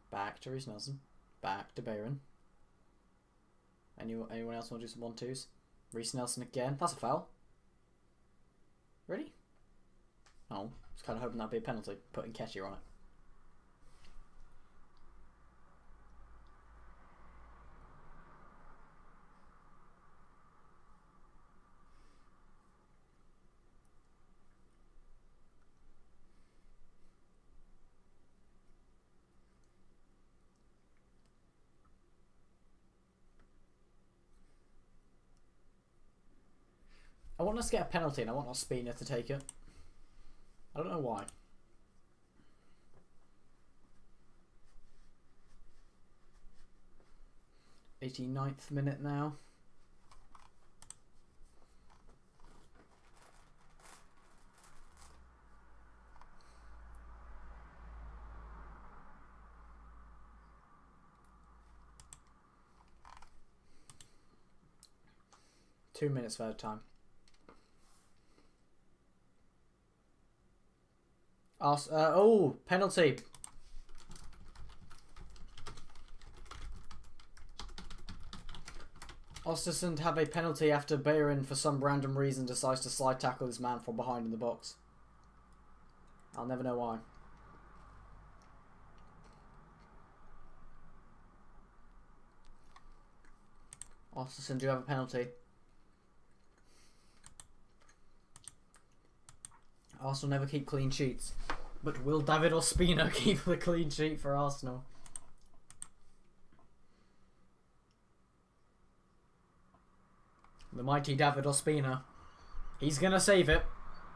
Back to Reece Nelson. Back to Bayern. Anyone else want to do some 1-2s? Reece Nelson again. That's a foul. Really? Oh, I was kind of hoping that'd be a penalty. Putting Ketty on it. I want us to get a penalty and I want Ospina to take it. I don't know why. '89th minute now. Two minutes for time. Oh, penalty. Ostersund have a penalty after Bayern, for some random reason, decides to slide tackle this man from behind in the box. I'll never know why. Ostersund do have a penalty. Arsenal never keep clean sheets. But will David Ospina keep the clean sheet for Arsenal? The mighty David Ospina. He's going to save it.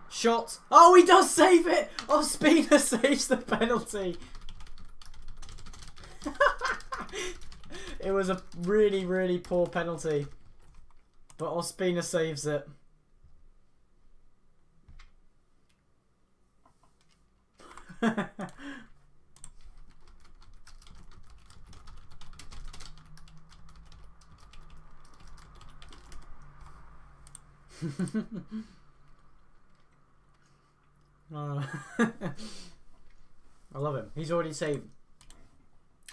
Shot. Oh, he does save it! Ospina saves the penalty. It was a really, really poor penalty. But Ospina saves it. I love him. He's already saved.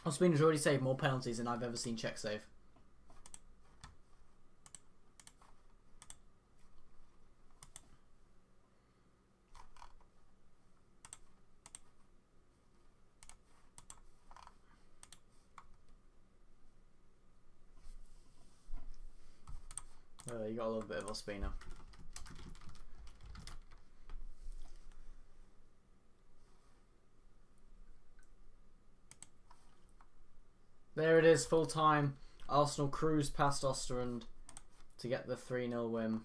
Ospina's already saved more penalties than I've ever seen Czech save. You got a little bit of Ospina. There it is, full time. Arsenal cruise past Östersund to get the 3-0 win.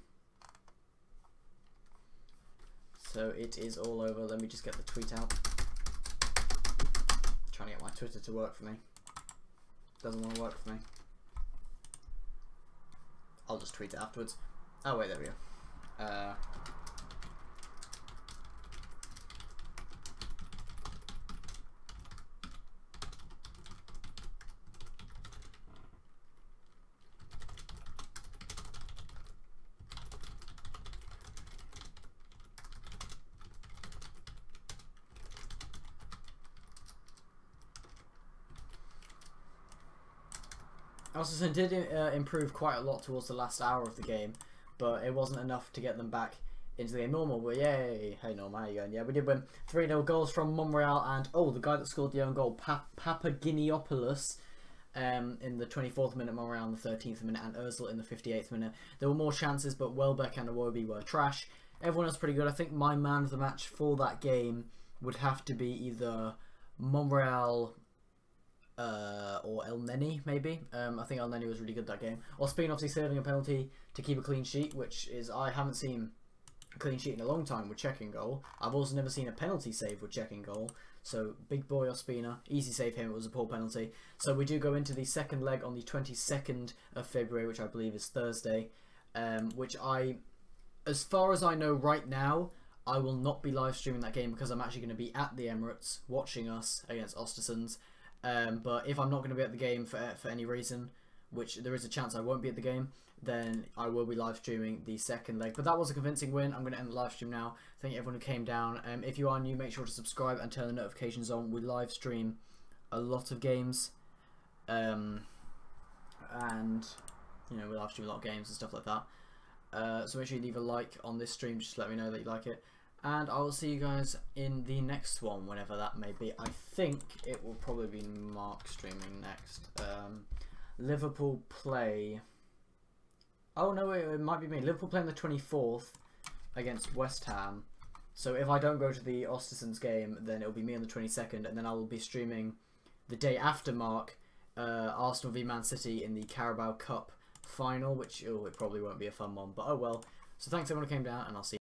So it is all over. Let me just get the tweet out. Trying to get my Twitter to work for me. Doesn't want to work for me. I'll just tweet it afterwards. Oh wait, there we go. Östersund did improve quite a lot towards the last hour of the game, but it wasn't enough to get them back into the game. Normal, but yay! Hey Normal, how you going? Yeah, we did win 3-0 goals from Monreal and the guy that scored the own goal, Papaginiopoulos, in the 24th minute, Monreal in the 13th minute, and Özil in the 58th minute. There were more chances, but Welbeck and Iwobi were trash. Everyone else pretty good. I think my man of the match for that game would have to be either Monreal or El Neni, maybe. I think El Neni was really good that game. Ospina obviously saving a penalty to keep a clean sheet, which is, I haven't seen a clean sheet in a long time with checking goal. I've also never seen a penalty save with checking goal. So big boy Ospina, easy save him. It was a poor penalty. So we do go into the second leg on the 22nd of February, which I believe is Thursday. Which as far as I know right now, I will not be live streaming that game because I'm actually going to be at the Emirates watching us against Ostersunds. But if I'm not going to be at the game for any reason, which there is a chance I won't be at the game, then I will be live streaming the second leg. But that was a convincing win. I'm going to end the live stream now. Thank you everyone who came down. If you are new, make sure to subscribe and turn the notifications on. We live stream a lot of games, and you know, we live stream a lot of games and stuff like that. So make sure you leave a like on this stream. Just let me know that you like it. And I will see you guys in the next one, whenever that may be. I think it will probably be Mark streaming next. Liverpool play... Oh no, it might be me. Liverpool playing the 24th against West Ham. So if I don't go to the Ostersunds game, then it'll be me on the 22nd. And then I will be streaming the day after Mark, Arsenal v Man City in the Carabao Cup final. Which, it probably won't be a fun one. But oh well. So thanks everyone who came down, and I'll see you.